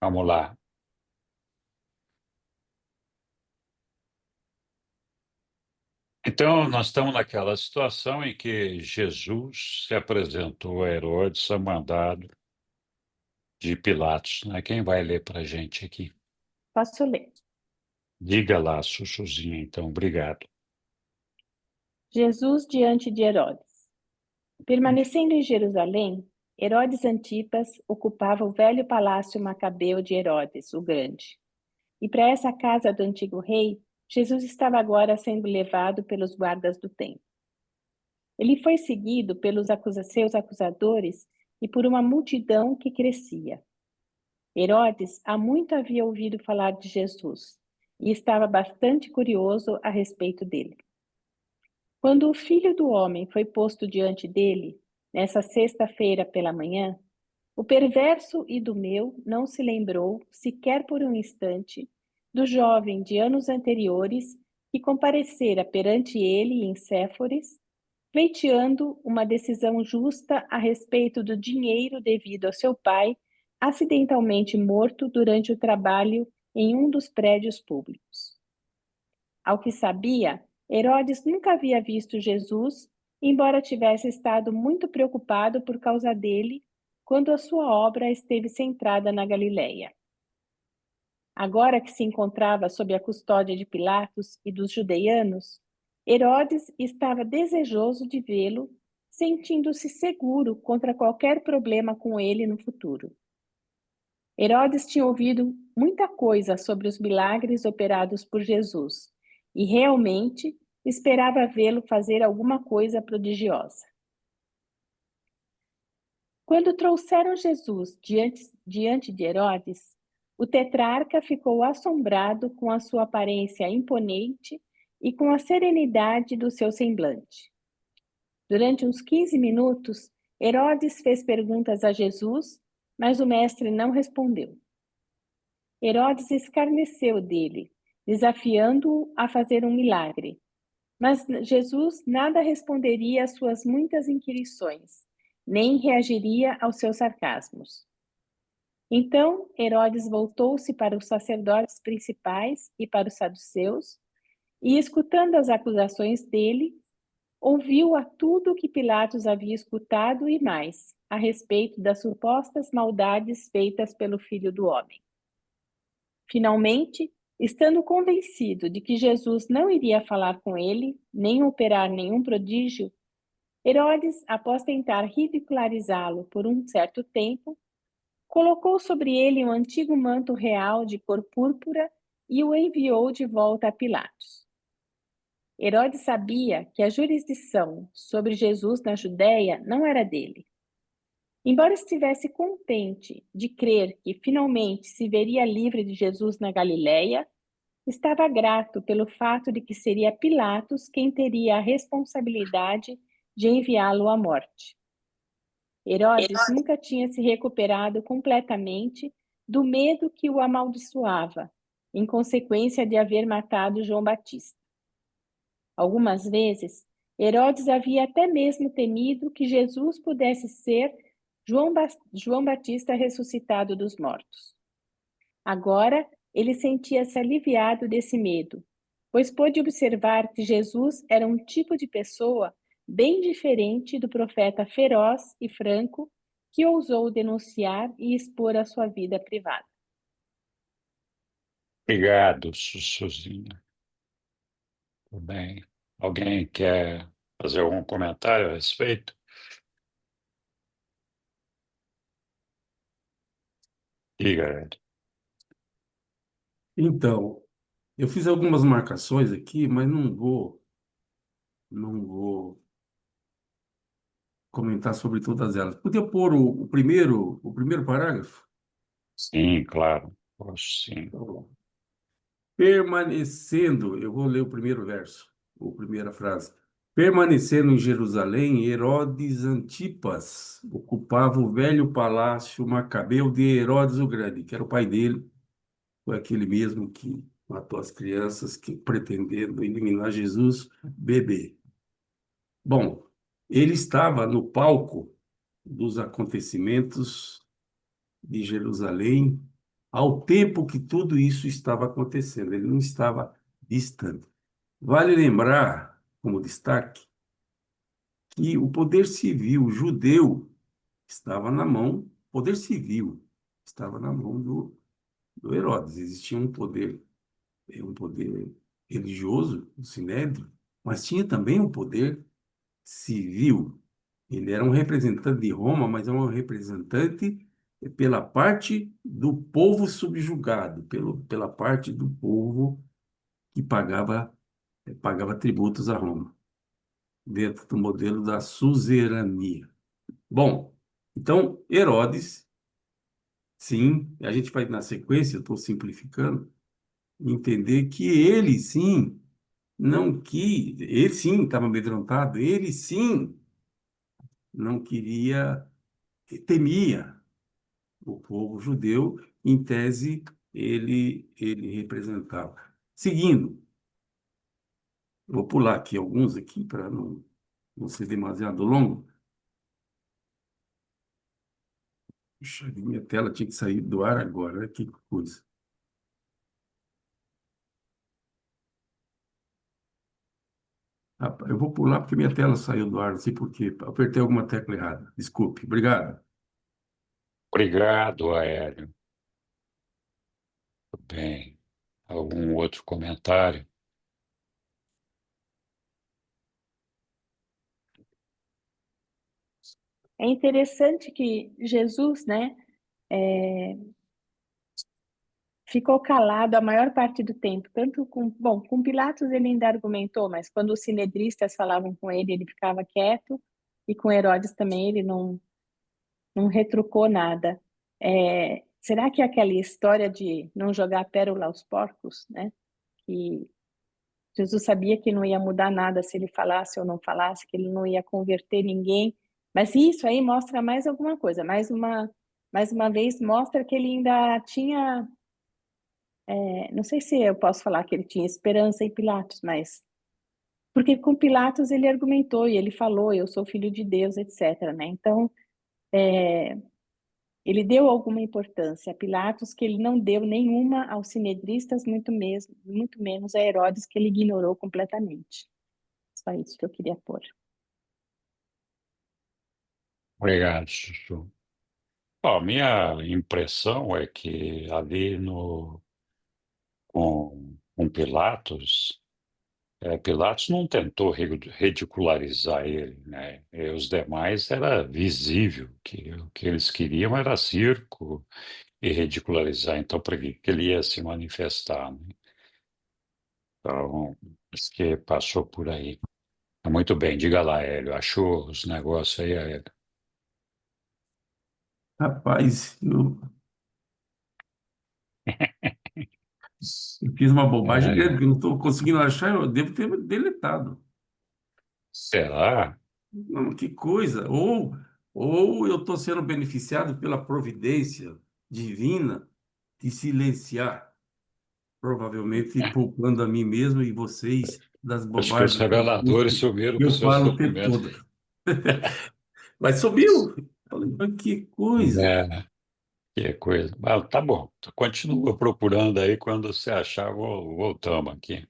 Vamos lá. Então, nós estamos naquela situação em que Jesus se apresentou a Herodes a mandado de Pilatos, né? Quem vai ler para a gente aqui? Posso ler. Diga lá, Sussuzinha, então, obrigado. Jesus diante de Herodes. Permanecendo em Jerusalém, Herodes Antipas ocupava o velho palácio macabeu de Herodes, o Grande. E para essa casa do antigo rei, Jesus estava agora sendo levado pelos guardas do templo. Ele foi seguido pelos seus acusadores e por uma multidão que crescia. Herodes há muito havia ouvido falar de Jesus e estava bastante curioso a respeito dele. Quando o Filho do Homem foi posto diante dele, nessa sexta-feira pela manhã, o perverso Idumeu não se lembrou, sequer por um instante, do jovem de anos anteriores que comparecera perante ele em Séforis, pleiteando uma decisão justa a respeito do dinheiro devido ao seu pai, acidentalmente morto durante o trabalho em um dos prédios públicos. Ao que sabia, Herodes nunca havia visto Jesus, embora tivesse estado muito preocupado por causa dele quando a sua obra esteve centrada na Galileia. Agora que se encontrava sob a custódia de Pilatos e dos judeanos, Herodes estava desejoso de vê-lo, sentindo-se seguro contra qualquer problema com ele no futuro. Herodes tinha ouvido muita coisa sobre os milagres operados por Jesus e realmente esperava vê-lo fazer alguma coisa prodigiosa. Quando trouxeram Jesus diante de Herodes, o tetrarca ficou assombrado com a sua aparência imponente e com a serenidade do seu semblante. Durante uns 15 minutos, Herodes fez perguntas a Jesus, mas o mestre não respondeu. Herodes escarneceu dele, desafiando-o a fazer um milagre. Mas Jesus nada responderia às suas muitas inquirições, nem reagiria aos seus sarcasmos. Então Herodes voltou-se para os sacerdotes principais e para os saduceus, e, escutando as acusações dele, ouviu a tudo que Pilatos havia escutado e mais, a respeito das supostas maldades feitas pelo Filho do Homem. Finalmente, estando convencido de que Jesus não iria falar com ele, nem operar nenhum prodígio, Herodes, após tentar ridicularizá-lo por um certo tempo, colocou sobre ele um antigo manto real de cor púrpura e o enviou de volta a Pilatos. Herodes sabia que a jurisdição sobre Jesus na Judéia não era dele. Embora estivesse contente de crer que finalmente se veria livre de Jesus na Galiléia, estava grato pelo fato de que seria Pilatos quem teria a responsabilidade de enviá-lo à morte. Herodes nunca tinha se recuperado completamente do medo que o amaldiçoava, em consequência de haver matado João Batista. Algumas vezes, Herodes havia até mesmo temido que Jesus pudesse ser João Batista ressuscitado dos mortos. Agora, ele sentia-se aliviado desse medo, pois pôde observar que Jesus era um tipo de pessoa bem diferente do profeta feroz e franco que ousou denunciar e expor a sua vida privada. Obrigado, Suzinha. Tudo bem. Alguém quer fazer algum comentário a respeito? Diga, Ed. Então, eu fiz algumas marcações aqui, mas não vou comentar sobre todas elas. Podia pôr o primeiro parágrafo? Sim, claro. Posso sim. Tá bom. Permanecendo, eu vou ler o primeiro verso, ou primeira frase. Permanecendo em Jerusalém, Herodes Antipas ocupava o velho palácio macabeu de Herodes o Grande, que era o pai dele, foi aquele mesmo que matou as crianças, que pretendendo eliminar Jesus bebê. Bom, ele estava no palco dos acontecimentos de Jerusalém ao tempo que tudo isso estava acontecendo. Ele não estava distante. Vale lembrar, como destaque, que o poder civil judeu estava na mão, poder civil estava na mão do Herodes. Existia um poder religioso, o Sinédrio, mas tinha também um poder civil. Ele era um representante de Roma, mas é um representante pela parte do povo subjugado, pela parte do povo que pagava tributos a Roma, dentro do modelo da suzerania. Bom, então, Herodes, sim, a gente vai na sequência, eu estou simplificando, entender que ele, sim, não que ele sim estava amedrontado, ele sim não queria, temia o povo judeu, em tese ele representava. Seguindo, vou pular aqui alguns aqui para não ser demasiado longo. Puxa, minha tela tinha que sair do ar agora, né? Que coisa. Eu vou pular porque minha tela saiu do ar, não sei por quê. Apertei alguma tecla errada. Desculpe. Obrigado. Obrigado, Aéreo. Tudo bem. Algum outro comentário? É interessante que Jesus, né, ficou calado a maior parte do tempo, tanto com Pilatos ele ainda argumentou, mas quando os sinedristas falavam com ele, ele ficava quieto, e com Herodes também ele não retrucou nada. Será que é aquela história de não jogar pérola aos porcos, né? Que Jesus sabia que não ia mudar nada se ele falasse ou não falasse, que ele não ia converter ninguém, mas isso aí mostra mais alguma coisa, mais uma vez mostra que ele ainda tinha, não sei se eu posso falar que ele tinha esperança em Pilatos, mas porque com Pilatos ele argumentou e ele falou, eu sou filho de Deus, etc, né? Então, ele deu alguma importância a Pilatos que ele não deu nenhuma aos sinedristas, muito menos a Herodes, que ele ignorou completamente. só isso que eu queria pôr. Obrigado, Chuchu. Bom, minha impressão é que ali com Pilatos, Pilatos não tentou ridicularizar ele, né? E os demais era visível que o que eles queriam era circo e ridicularizar. Então, para que ele ia se manifestar, né? Então, acho que passou por aí. Muito bem, diga lá, Hélio. Achou os negócios aí, Hélio? Rapaz, eu fiz uma bobagem grande, É, porque eu não estou conseguindo achar, eu devo ter deletado. será? Não, que coisa! Ou eu estou sendo beneficiado pela providência divina de silenciar, provavelmente poupando a mim mesmo e vocês das Acho que os bobagens reveladores sumiram que com eu seus falo o tempo documentos. todo. Mas subiu! Falei, mas que coisa! É, que coisa. Mas tá bom. Continua procurando aí. Quando você achar, voltamos aqui.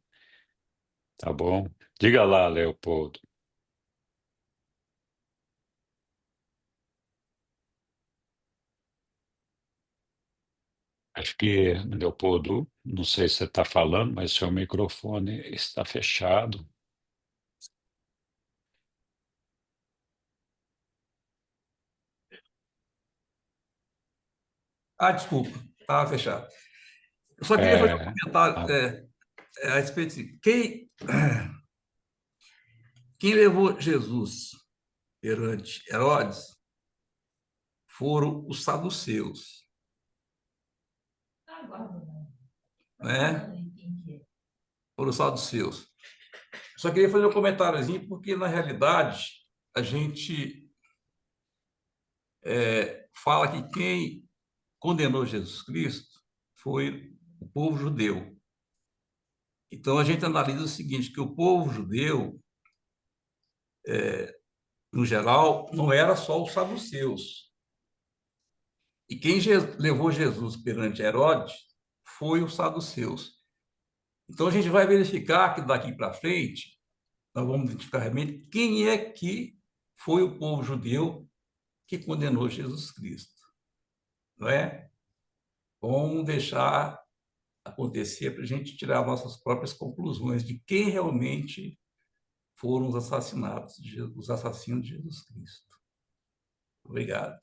Tá bom? Diga lá, Leopoldo. Acho que, Leopoldo, não sei se você está falando, mas seu microfone está fechado. Ah, desculpa, estava fechado. Eu só queria fazer um É, comentário ah, a respeito de quem levou Jesus perante Herodes foram os saduceus, né? Foram os saduceus. Só queria fazer um comentáriozinho, porque, na realidade, a gente fala que quem condenou Jesus Cristo foi o povo judeu. Então, a gente analisa o seguinte, que o povo judeu, no geral, não era só os saduceus. E quem levou Jesus perante Herodes foi os saduceus. Então, a gente vai verificar que daqui para frente, nós vamos identificar realmente quem é que foi o povo judeu que condenou Jesus Cristo, não é? Vamos deixar acontecer para a gente tirar nossas próprias conclusões de quem realmente foram os assassinados, os assassinos de Jesus Cristo. Obrigado.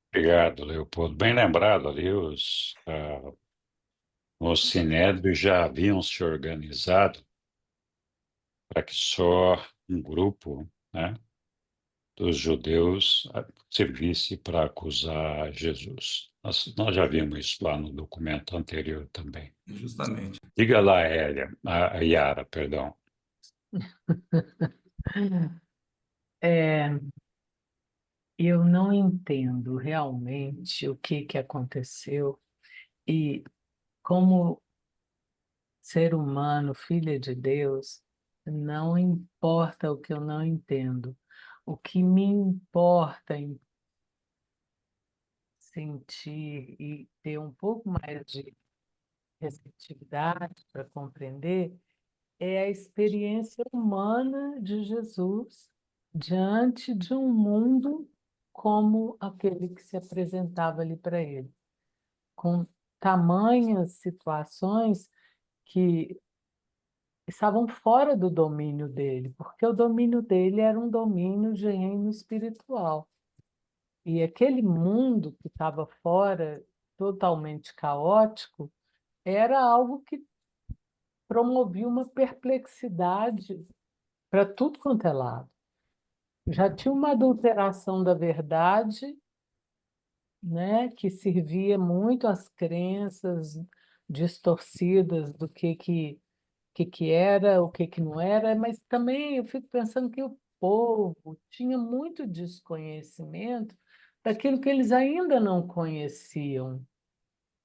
obrigado, Leopoldo. Bem lembrado ali, os sinédrios já haviam se organizado para que só um grupo, né, dos judeus servisse para acusar Jesus. Nós já vimos isso lá no documento anterior também. Justamente. Diga lá, a Yara, perdão. Eu não entendo realmente o que aconteceu e como ser humano, filha de Deus, não importa o que eu não entendo. O que me importa em sentir e ter um pouco mais de receptividade para compreender é a experiência humana de Jesus diante de um mundo como aquele que se apresentava ali para ele, com tamanhas situações que estavam fora do domínio dele, porque o domínio dele era um domínio de reino espiritual. E aquele mundo que estava fora, totalmente caótico, era algo que promovia uma perplexidade para tudo quanto é lado. Já tinha uma adulteração da verdade, né, que servia muito às crenças distorcidas do que era, o que não era, mas também eu fico pensando que o povo tinha muito desconhecimento daquilo que eles ainda não conheciam,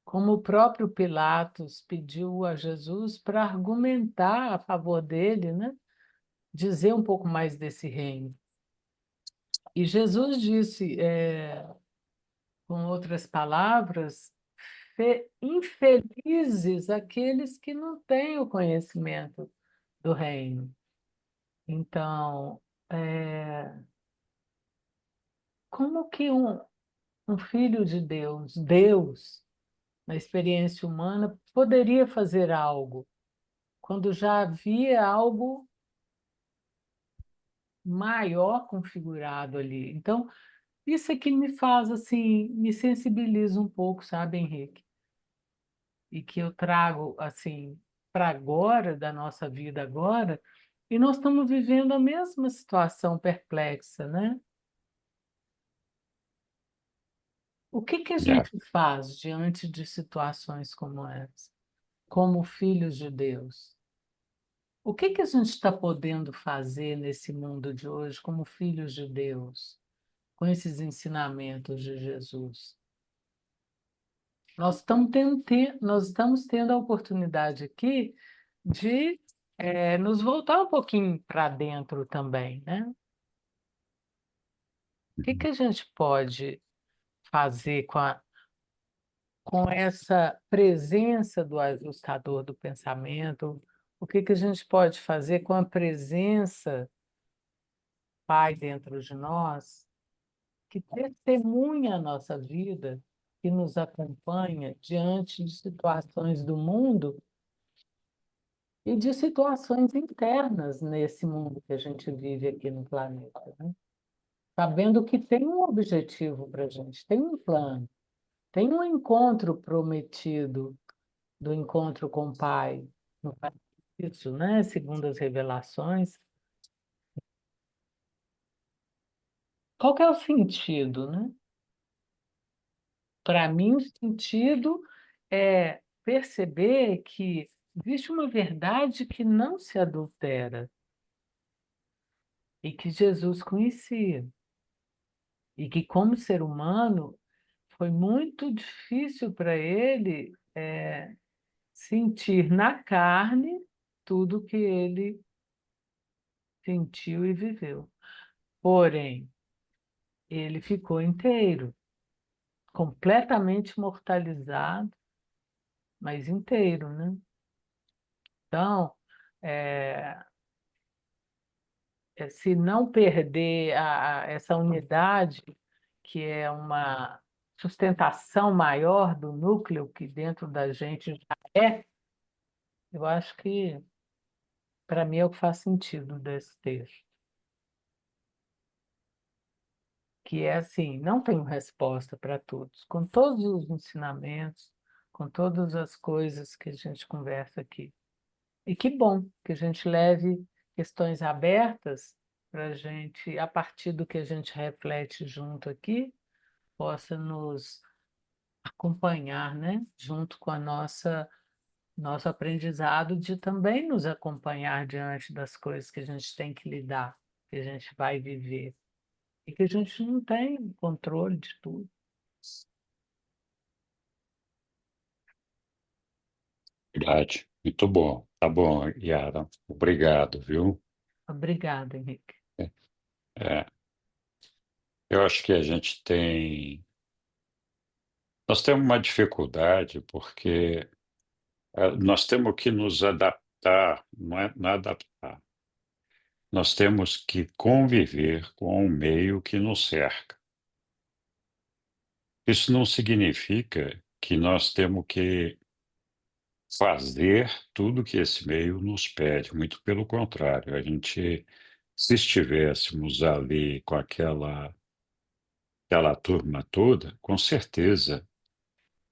como o próprio Pilatos pediu a Jesus para argumentar a favor dele, né? Dizer um pouco mais desse reino. E Jesus disse, com outras palavras, infelizes aqueles que não têm o conhecimento do reino. Então, é, como que um filho de Deus, Deus, na experiência humana, poderia fazer algo quando já havia algo maior configurado ali? Então, isso é que me faz assim, me sensibiliza um pouco, sabe, Henrique? E que eu trago assim para agora, da nossa vida agora, e nós estamos vivendo a mesma situação perplexa, né? O que a É, gente faz diante de situações como essa, como filhos de Deus? O que a gente está podendo fazer nesse mundo de hoje como filhos de Deus, com esses ensinamentos de Jesus? Nós estamos tendo a oportunidade aqui de nos voltar um pouquinho para dentro também, né? O que a gente pode fazer com essa presença do ajustador do pensamento? O que a gente pode fazer com a presença Pai dentro de nós, que testemunha a nossa vida, que nos acompanha diante de situações do mundo e de situações internas nesse mundo que a gente vive aqui no planeta, né? Sabendo que tem um objetivo para a gente, tem um plano, tem um encontro prometido do encontro com o Pai. Não é isso, né? Segundo as revelações. Qual que é o sentido, né? Para mim, o sentido é perceber que existe uma verdade que não se adultera e que Jesus conhecia. E que, como ser humano, foi muito difícil para ele sentir na carne tudo que ele sentiu e viveu. Porém, ele ficou inteiro, completamente mortalizado, mas inteiro, né? Então, é, se não perder essa unidade, que é uma sustentação maior do núcleo que dentro da gente já é, eu acho que, para mim, é o que faz sentido desse texto. Que é assim, não tenho resposta para todos, com todos os ensinamentos, com todas as coisas que a gente conversa aqui. E que bom que a gente leve questões abertas para a gente, a partir do que a gente reflete junto aqui, possa nos acompanhar, né? Junto com a nosso aprendizado de também nos acompanhar diante das coisas que a gente tem que lidar, que a gente vai viver, e que a gente não tem controle de tudo. verdade. Muito bom. Tá bom, Yara. Obrigado, viu? Obrigada, Henrique. É, eu acho que nós temos uma dificuldade porque nós temos que nos adaptar, não é adaptar. Nós temos que conviver com o meio que nos cerca. Isso não significa que nós temos que fazer tudo que esse meio nos pede, muito pelo contrário, se estivéssemos ali com aquela turma toda, com certeza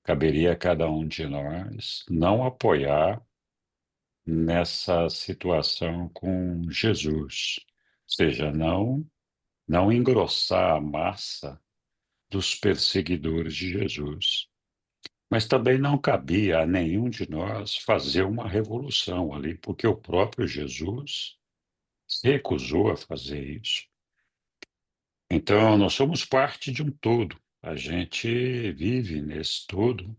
caberia a cada um de nós não apoiar nessa situação com Jesus, ou seja, não engrossar a massa dos perseguidores de Jesus. Mas também não cabia a nenhum de nós fazer uma revolução ali, porque o próprio Jesus se recusou a fazer isso. Então, nós somos parte de um todo, a gente vive nesse todo,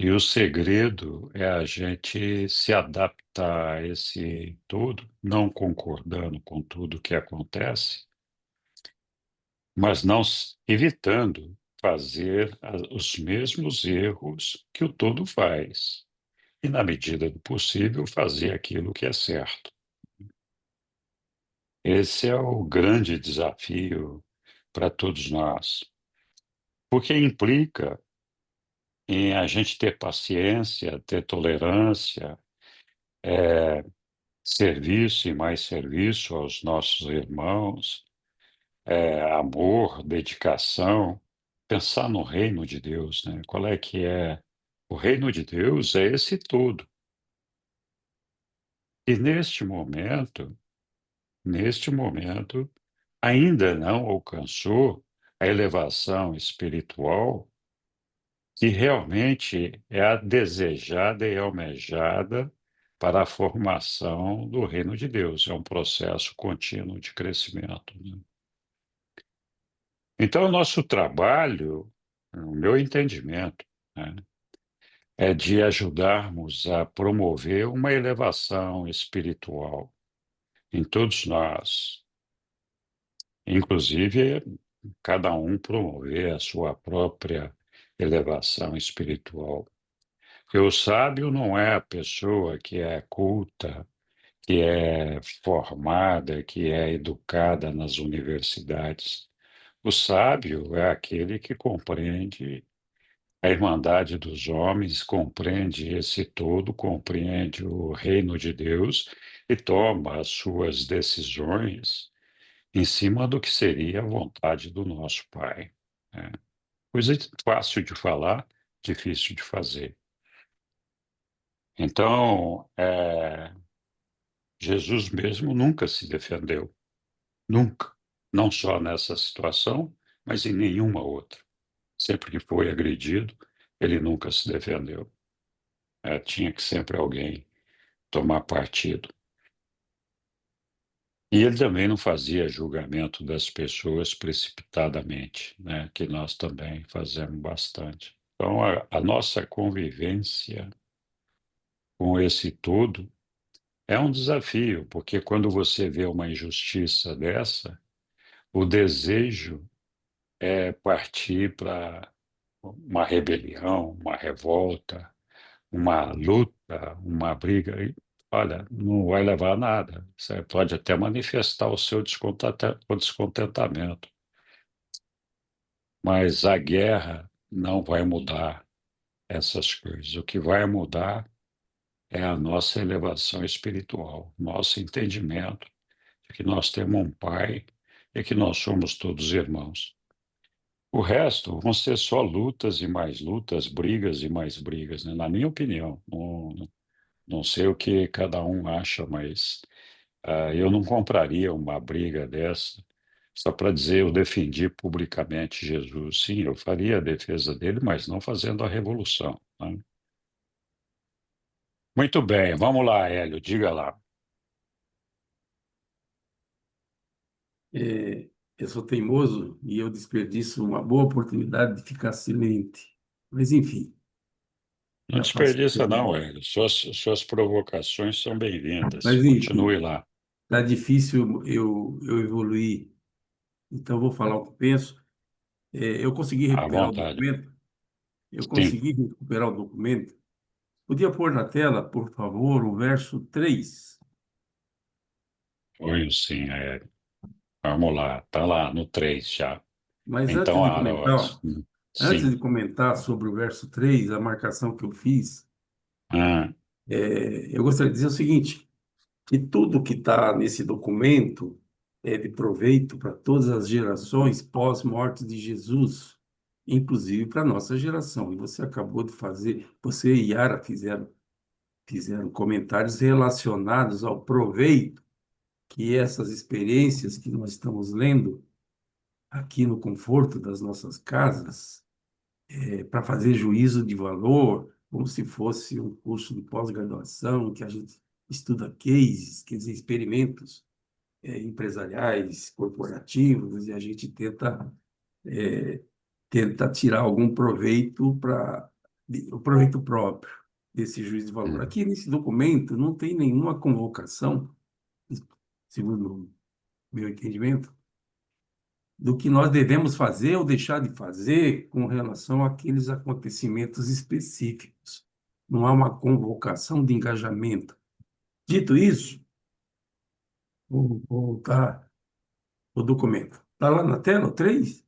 e o segredo é a gente se adaptar a esse todo, não concordando com tudo que acontece, mas não evitando fazer os mesmos erros que o todo faz. E, na medida do possível, fazer aquilo que é certo. Esse é o grande desafio para todos nós, porque implica em a gente ter paciência, ter tolerância, serviço e mais serviço aos nossos irmãos, amor, dedicação, pensar no reino de Deus, né? Qual é que é? O reino de Deus é esse todo. E neste momento, ainda não alcançou a elevação espiritual que realmente é a desejada e almejada para a formação do reino de Deus. É um processo contínuo de crescimento, né? Então, o nosso trabalho, no meu entendimento, né, é de ajudarmos a promover uma elevação espiritual em todos nós, inclusive cada um promover a sua própria elevação espiritual. Porque o sábio não é a pessoa que é culta, que é formada, que é educada nas universidades. O sábio é aquele que compreende a irmandade dos homens, compreende esse todo, compreende o reino de Deus e toma as suas decisões em cima do que seria a vontade do nosso Pai, né? Coisa fácil de falar, difícil de fazer. Então, Jesus mesmo nunca se defendeu, nunca, não só nessa situação, mas em nenhuma outra. Sempre que foi agredido, ele nunca se defendeu. Tinha que sempre alguém tomar partido. E ele também não fazia julgamento das pessoas precipitadamente, né, que nós também fazemos bastante. Então, a nossa convivência com esse todo é um desafio, porque quando você vê uma injustiça dessa, o desejo é partir para uma rebelião, uma revolta, uma luta, uma briga. E, olha, não vai levar a nada. Você pode até manifestar o seu descontentamento, mas a guerra não vai mudar essas coisas. O que vai mudar é a nossa elevação espiritual, nosso entendimento de que nós temos um Pai e que nós somos todos irmãos. O resto vão ser só lutas, brigas e mais brigas, né? Na minha opinião. Não sei o que cada um acha, mas eu não compraria uma briga dessa só para dizer eu defendi publicamente Jesus. Sim, eu faria a defesa dele, mas não fazendo a revolução, né? Muito bem, vamos lá, Hélio, diga lá. Eu sou teimoso e eu desperdiço uma boa oportunidade de ficar silente. Mas, enfim, Não já faço. desperdiça não, Hélio. Suas provocações são bem-vindas. Mas, enfim, Continue lá, tá difícil eu evoluir. Então, vou falar o que penso. Eu consegui à recuperar o vontade. documento. Eu Sim, consegui recuperar o documento. Podia pôr na tela, por favor, o verso 3. foi sim, Hélio. Vamos lá, está lá no 3 já. Mas Então, Aroz. antes Sim. de comentar sobre o verso 3, a marcação que eu fiz, Ah, eu gostaria de dizer o seguinte, que tudo que está nesse documento é de proveito para todas as gerações pós-morte de Jesus, inclusive para a nossa geração. E você acabou de fazer, você e Yara fizeram comentários relacionados ao proveito que essas experiências que nós estamos lendo aqui no conforto das nossas casas, para fazer juízo de valor, como se fosse um curso de pós-graduação, que a gente estuda cases, quer dizer, experimentos empresariais, corporativos, e a gente é, tenta tirar algum proveito o proveito próprio desse juízo de valor. hum, Aqui nesse documento não tem nenhuma convocação, segundo o meu entendimento, do que nós devemos fazer ou deixar de fazer com relação àqueles acontecimentos específicos. Não há uma convocação de engajamento. Dito isso, Vou voltar o documento. Está lá na tela, o 3?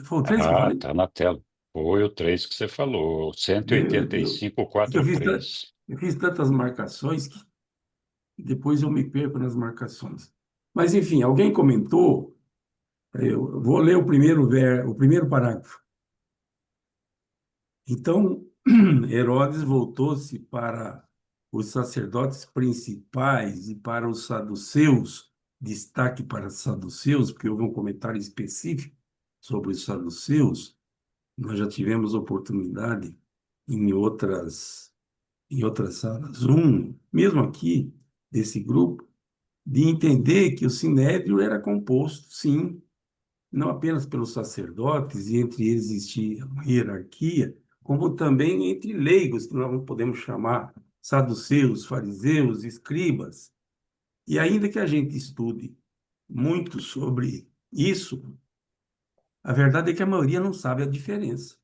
Foi o 3 que eu Ah, falei? está na tela. Foi o 3 que você falou, Meu Deus. É que 185.4.3. eu fiz tantas marcações que depois eu me perco nas marcações. Mas, enfim, alguém comentou, eu vou ler o primeiro parágrafo. Então, Herodes voltou-se para os sacerdotes principais e para os saduceus, destaque para os saduceus, porque houve um comentário específico sobre os saduceus. Nós já tivemos oportunidade em outras salas, mesmo aqui, desse grupo, de entender que o sinédrio era composto, sim, não apenas pelos sacerdotes, e entre eles existia uma hierarquia, como também entre leigos, que nós não podemos chamar saduceus, fariseus, escribas. E ainda que a gente estude muito sobre isso, a verdade é que a maioria não sabe a diferença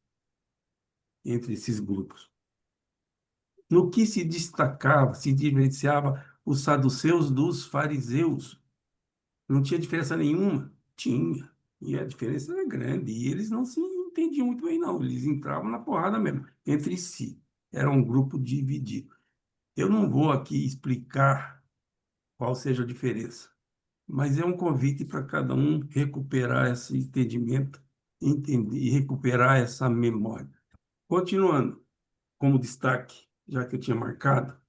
entre esses grupos. No que se destacava, se diferenciava os saduceus dos fariseus? Não tinha diferença nenhuma? Tinha. E a diferença era grande. E eles não se entendiam muito bem, não. Eles entravam na porrada mesmo, entre si. Era um grupo dividido. Eu não vou aqui explicar qual seja a diferença, mas é um convite para cada um recuperar esse entendimento, entender, e recuperar essa memória. Continuando, como destaque, já que eu tinha marcado,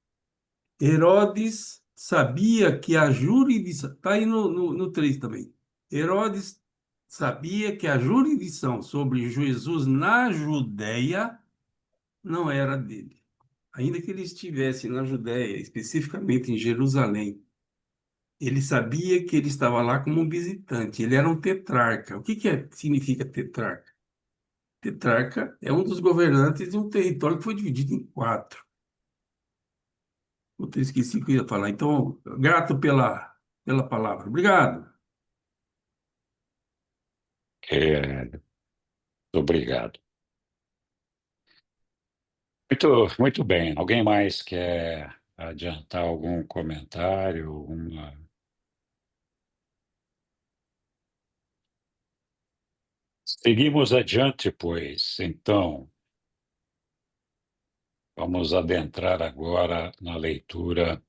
Herodes sabia que a jurisdição, está aí no 3 também. Herodes sabia que a jurisdição sobre Jesus na Judéia não era dele. Ainda que ele estivesse na Judéia, especificamente em Jerusalém, ele sabia que ele estava lá como um visitante. Ele era um tetrarca. O que significa tetrarca? Tetrarca é um dos governantes de um território que foi dividido em 4. Eu esqueci o que eu ia falar. Então, grato pela palavra. Obrigado. É, obrigado. Muito bem. Alguém mais quer adiantar algum comentário? Seguimos adiante, pois. Então, vamos adentrar agora na leitura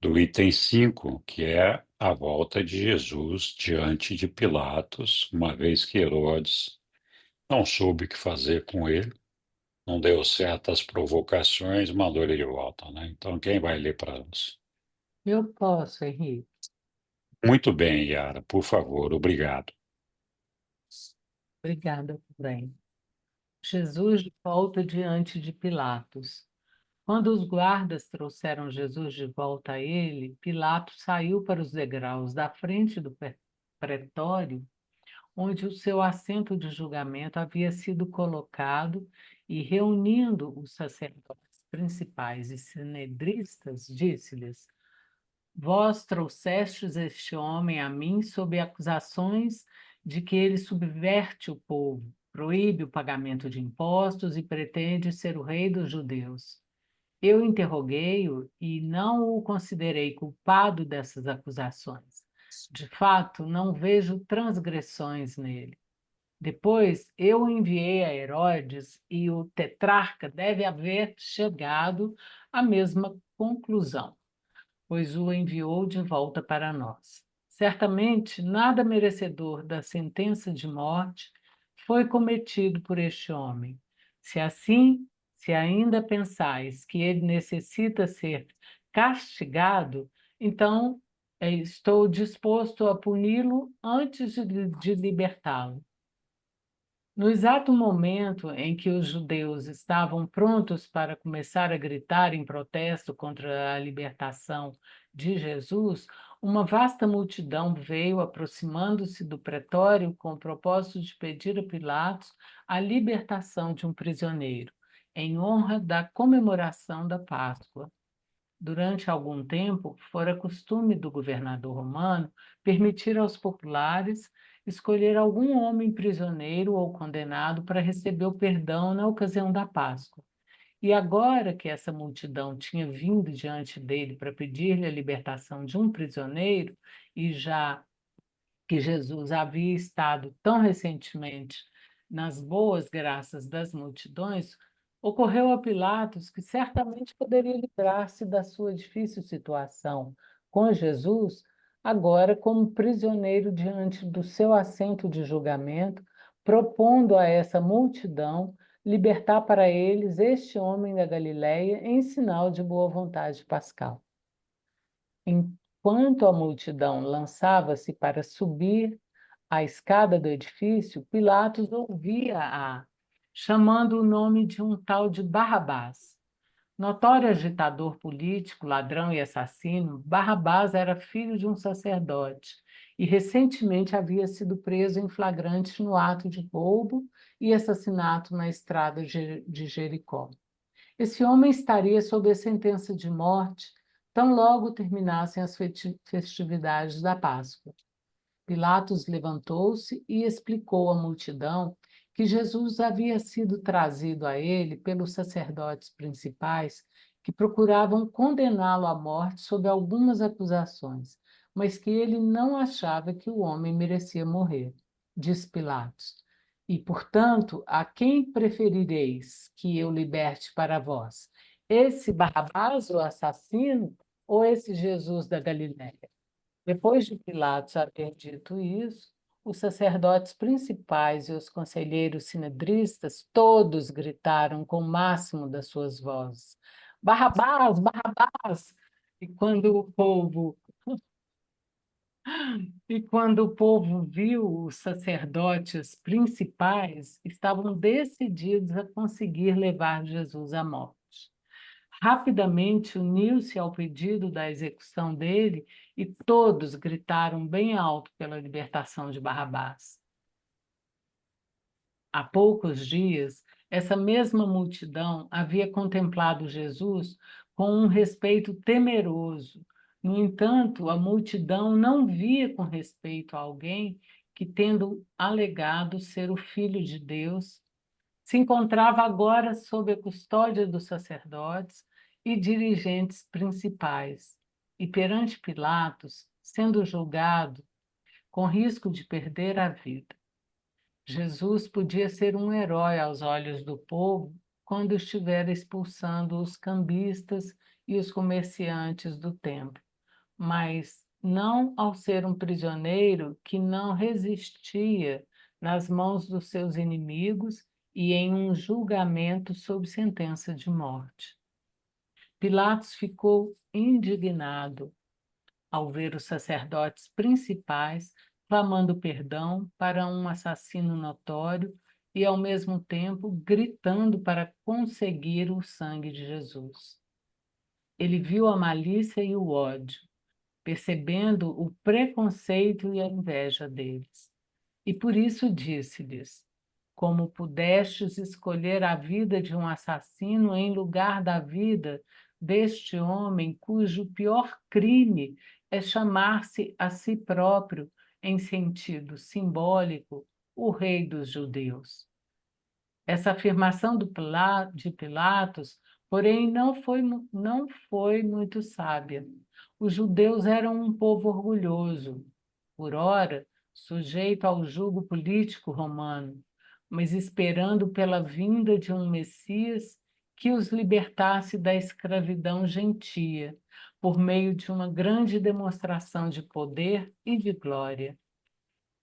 do item 5, que é a volta de Jesus diante de Pilatos, uma vez que Herodes não soube o que fazer com ele, não deu certas provocações, mandou ele de volta, né? Então, quem vai ler para nós? Eu posso, Henrique. Muito bem, Yara, por favor, obrigado. Obrigada, também. Jesus de volta diante de Pilatos. Quando os guardas trouxeram Jesus de volta a ele, Pilatos saiu para os degraus da frente do pretório, onde o seu assento de julgamento havia sido colocado, e reunindo os sacerdotes principais e sinedristas, disse-lhes: Vós trouxestes este homem a mim sob acusações de que ele subverte o povo, proíbe o pagamento de impostos e pretende ser o rei dos judeus. Eu interroguei-o e não o considerei culpado dessas acusações. De fato, não vejo transgressões nele. Depois eu o enviei a Herodes e o tetrarca deve haver chegado à mesma conclusão, pois o enviou de volta para nós. Certamente nada merecedor da sentença de morte foi cometido por este homem. Se assim, se ainda pensais que ele necessita ser castigado, então estou disposto a puni-lo antes de libertá-lo. No exato momento em que os judeus estavam prontos para começar a gritar em protesto contra a libertação de Jesus, uma vasta multidão veio aproximando-se do pretório com o propósito de pedir a Pilatos a libertação de um prisioneiro, em honra da comemoração da Páscoa. Durante algum tempo, fora costume do governador romano permitir aos populares escolher algum homem prisioneiro ou condenado para receber o perdão na ocasião da Páscoa. E agora que essa multidão tinha vindo diante dele para pedir-lhe a libertação de um prisioneiro, e já que Jesus havia estado tão recentemente nas boas graças das multidões, ocorreu a Pilatos que certamente poderia livrar-se da sua difícil situação com Jesus, agora como prisioneiro diante do seu assento de julgamento, propondo a essa multidão libertar para eles este homem da Galileia em sinal de boa vontade pascal. Enquanto a multidão lançava-se para subir a escada do edifício, Pilatos ouvia-a, chamando o nome de um tal de Barrabás. Notório agitador político, ladrão e assassino, Barrabás era filho de um sacerdote e recentemente havia sido preso em flagrante no ato de roubo e assassinato na estrada de Jericó. Esse homem estaria sob a sentença de morte tão logo terminassem as festividades da Páscoa. Pilatos levantou-se e explicou à multidão que Jesus havia sido trazido a ele pelos sacerdotes principais que procuravam condená-lo à morte sob algumas acusações, mas que ele não achava que o homem merecia morrer. Diz Pilatos: e, portanto, a quem preferireis que eu liberte para vós? Esse Barrabás, o assassino, ou esse Jesus da Galiléia? Depois de Pilatos haver dito isso, os sacerdotes principais e os conselheiros sinedristas todos gritaram com o máximo das suas vozes: Barrabás, Barrabás! E quando o povo viu os sacerdotes principais, estavam decididos a conseguir levar Jesus à morte. Rapidamente uniu-se ao pedido da execução dele e todos gritaram bem alto pela libertação de Barrabás. Há poucos dias, essa mesma multidão havia contemplado Jesus com um respeito temeroso. No entanto, a multidão não via com respeito a alguém que, tendo alegado ser o Filho de Deus, se encontrava agora sob a custódia dos sacerdotes e dirigentes principais, e perante Pilatos, sendo julgado com risco de perder a vida. Jesus podia ser um herói aos olhos do povo quando estiver expulsando os cambistas e os comerciantes do templo, mas não ao ser um prisioneiro que não resistia nas mãos dos seus inimigos e em um julgamento sob sentença de morte. Pilatos ficou indignado ao ver os sacerdotes principais clamando perdão para um assassino notório e, ao mesmo tempo, gritando para conseguir o sangue de Jesus. Ele viu a malícia e o ódio, percebendo o preconceito e a inveja deles. E por isso disse-lhes: como pudestes escolher a vida de um assassino em lugar da vida deste homem cujo pior crime é chamar-se a si próprio, em sentido simbólico, o rei dos judeus? Essa afirmação de Pilatos, porém, não foi muito sábia. Os judeus eram um povo orgulhoso, por ora sujeito ao jugo político romano, mas esperando pela vinda de um Messias que os libertasse da escravidão gentia, por meio de uma grande demonstração de poder e de glória.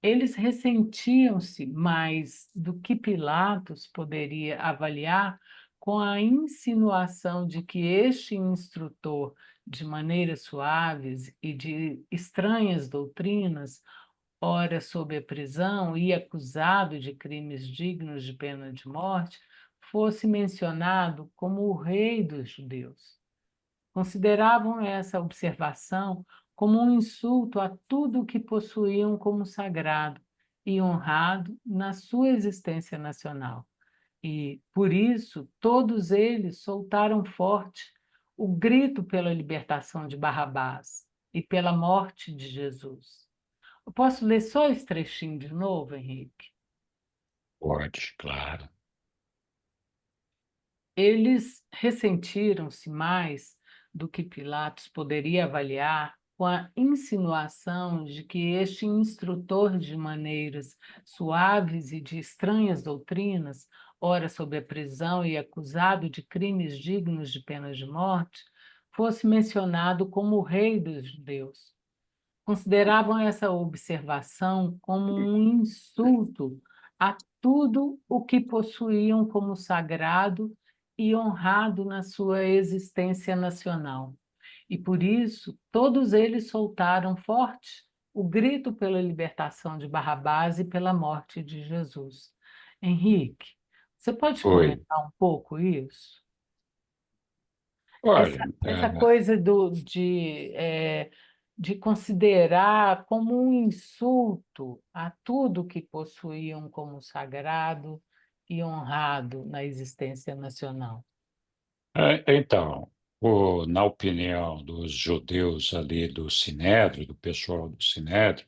Eles ressentiam-se mais do que Pilatos poderia avaliar com a insinuação de que este instrutor, de maneiras suaves e de estranhas doutrinas, ora sob a prisão e acusado de crimes dignos de pena de morte, fosse mencionado como o rei dos judeus. Consideravam essa observação como um insulto a tudo o que possuíam como sagrado e honrado na sua existência nacional. E, por isso, todos eles soltaram forte o grito pela libertação de Barrabás e pela morte de Jesus. Eu posso ler só esse trechinho de novo, Henrique? Pode, claro. Eles ressentiram-se mais do que Pilatos poderia avaliar com a insinuação de que este instrutor de maneiras suaves e de estranhas doutrinas, ora sob a prisão e acusado de crimes dignos de pena de morte, fosse mencionado como o rei dos judeus. Consideravam essa observação como um insulto a tudo o que possuíam como sagrado e honrado na sua existência nacional. E por isso, todos eles soltaram forte o grito pela libertação de Barrabás e pela morte de Jesus. Henrique, você pode Oi. comentar um pouco isso? Olha, Essa coisa de considerar como um insulto a tudo que possuíam como sagrado e honrado na existência nacional. então, na opinião dos judeus ali do Sinédrio, do pessoal do Sinédrio,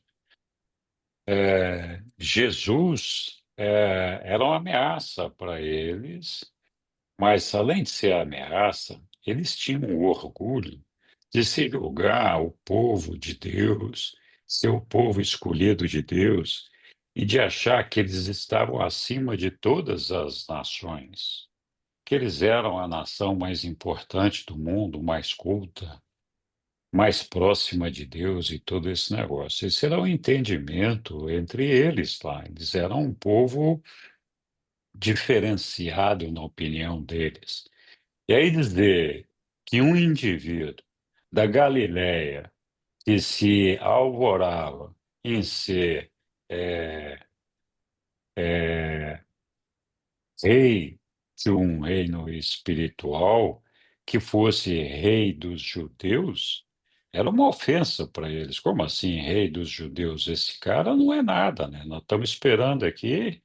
Jesus era uma ameaça para eles, mas além de ser ameaça, eles tinham o orgulho de se julgar o povo de Deus, ser o povo escolhido de Deus, e de achar que eles estavam acima de todas as nações, que eles eram a nação mais importante do mundo, mais culta, mais próxima de Deus e todo esse negócio. Esse era o entendimento entre eles lá. Eles eram um povo diferenciado na opinião deles. E aí dizer que um indivíduo da Galileia que se alvorava em ser é, é, rei de um reino espiritual, que fosse rei dos judeus, era uma ofensa para eles. Como assim, rei dos judeus? Esse cara não é nada, né? Nós estamos esperando aqui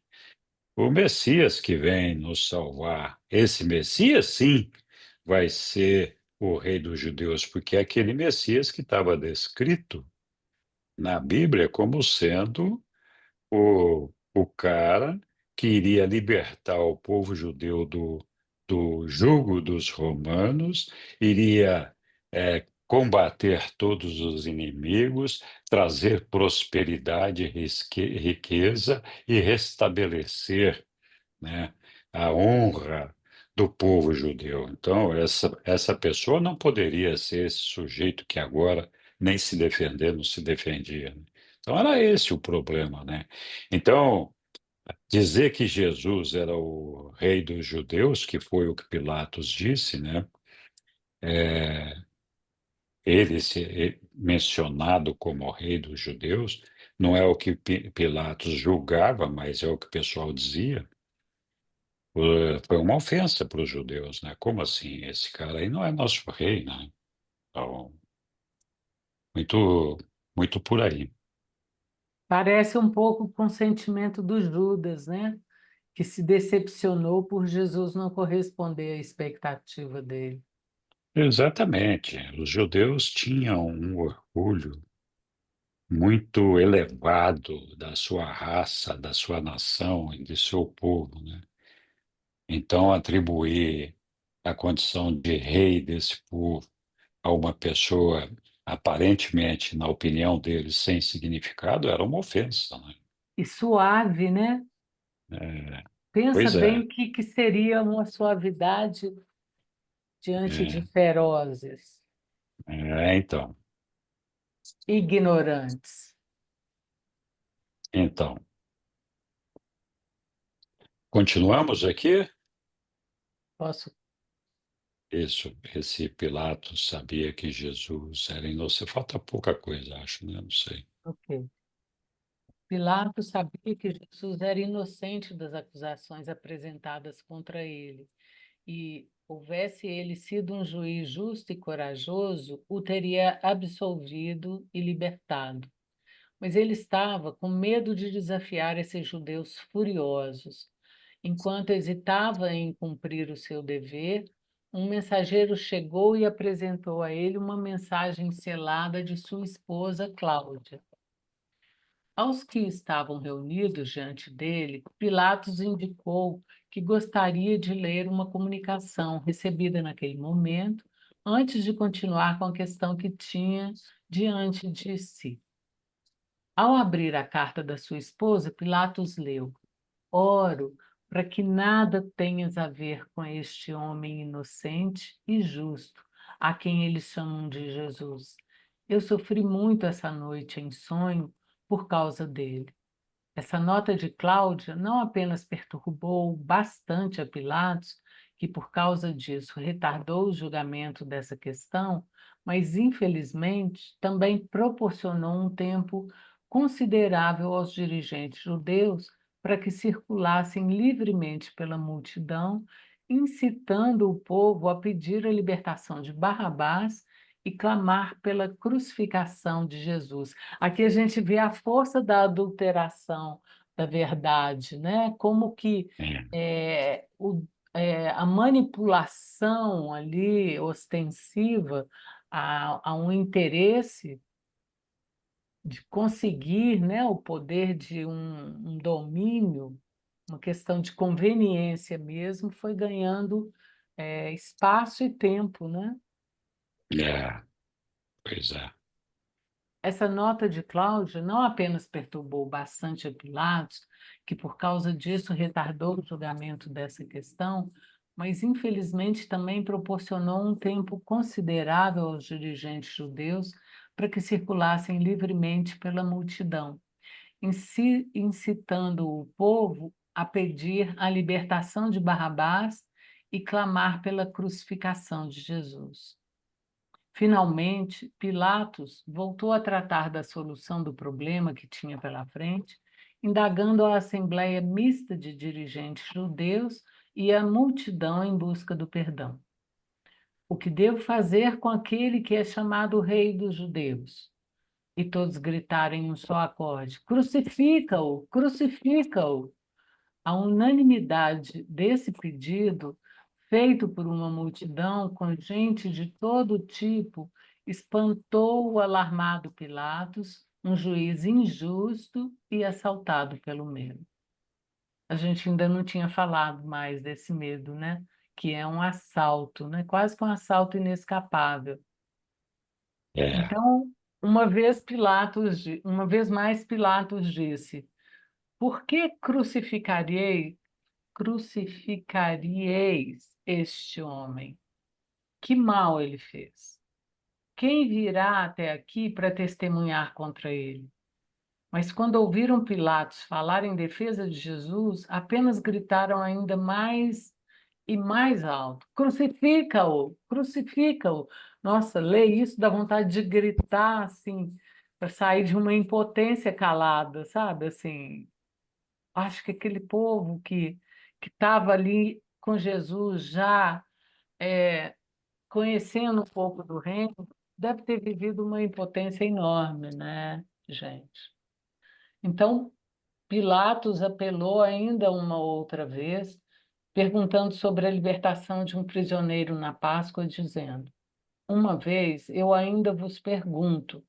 o Messias que vem nos salvar. Esse Messias, sim, vai ser o rei dos judeus, porque é aquele Messias que estava descrito na Bíblia como sendo o cara que iria libertar o povo judeu do jugo dos romanos, iria combater todos os inimigos, trazer prosperidade, riqueza e restabelecer, né, a honra do povo judeu. Então, essa pessoa não poderia ser esse sujeito que agora nem se defender, não se defendia, né? Então, era esse o problema, né? Então, dizer que Jesus era o rei dos judeus, que foi o que Pilatos disse, né? Mencionado como rei dos judeus, não é o que Pilatos julgava, mas é o que o pessoal dizia. Foi uma ofensa para os judeus, né? Como assim? Esse cara aí não é nosso rei, né? Então, muito, muito por aí. Parece um pouco com o sentimento do Judas, né? Que se decepcionou por Jesus não corresponder à expectativa dele. Exatamente. Os judeus tinham um orgulho muito elevado da sua raça, da sua nação e de seu povo, né? Então, atribuir a condição de rei desse povo a uma pessoa aparentemente, na opinião deles, sem significado, era uma ofensa, né? E suave, né? É, Pensa pois é, bem que seria uma suavidade diante de é, ferozes, então, ignorantes. então. Continuamos aqui? Posso? Isso, esse Pilatos sabia que Jesus era inocente. Falta pouca coisa, acho, né? Não sei. Ok. Pilatos sabia que Jesus era inocente das acusações apresentadas contra ele, e houvesse ele sido um juiz justo e corajoso, o teria absolvido e libertado. Mas ele estava com medo de desafiar esses judeus furiosos. Enquanto hesitava em cumprir o seu dever, um mensageiro chegou e apresentou a ele uma mensagem selada de sua esposa, Cláudia. Aos que estavam reunidos diante dele, Pilatos indicou que gostaria de ler uma comunicação recebida naquele momento, antes de continuar com a questão que tinha diante de si. Ao abrir a carta da sua esposa, Pilatos leu: Oro para que nada tenhas a ver com este homem inocente e justo, a quem eles chamam de Jesus. Eu sofri muito essa noite em sonho por causa dele. Essa nota de Cláudia não apenas perturbou bastante a Pilatos, que por causa disso retardou o julgamento dessa questão, mas infelizmente também proporcionou um tempo considerável aos dirigentes judeus para que circulassem livremente pela multidão, incitando o povo a pedir a libertação de Barrabás e clamar pela crucificação de Jesus. Aqui a gente vê a força da adulteração da verdade, né? Como que a manipulação ali ostensiva a um interesse de conseguir, né, o poder de um domínio, uma questão de conveniência mesmo, foi ganhando espaço e tempo, né? Pois é. Essa nota de Cláudia não apenas perturbou bastante a Pilatos, que por causa disso retardou o julgamento dessa questão, mas infelizmente também proporcionou um tempo considerável aos dirigentes judeus para que circulassem livremente pela multidão, incitando o povo a pedir a libertação de Barrabás e clamar pela crucificação de Jesus. Finalmente, Pilatos voltou a tratar da solução do problema que tinha pela frente, indagando a assembleia mista de dirigentes judeus e a multidão em busca do perdão. O que devo fazer com aquele que é chamado Rei dos Judeus? E todos gritaram em um só acorde: Crucifica-o! Crucifica-o! A unanimidade desse pedido, feito por uma multidão com gente de todo tipo, espantou o alarmado Pilatos, um juiz injusto e assaltado pelo medo. A gente ainda não tinha falado mais desse medo, né? Que é um assalto, né? Quase que um assalto inescapável. Então, uma vez mais Pilatos disse: Por que crucificaríeis este homem? Que mal ele fez? Quem virá até aqui para testemunhar contra ele? Mas quando ouviram Pilatos falar em defesa de Jesus, apenas gritaram ainda mais e mais alto: Crucifica-o! Crucifica-o! Nossa, ler isso dá vontade de gritar assim, para sair de uma impotência calada, sabe? Assim, acho que aquele povo que estava ali com Jesus já conhecendo um pouco do reino, deve ter vivido uma impotência enorme, né, gente? Então, Pilatos apelou ainda uma outra vez, perguntando sobre a libertação de um prisioneiro na Páscoa, dizendo: Uma vez eu ainda vos pergunto,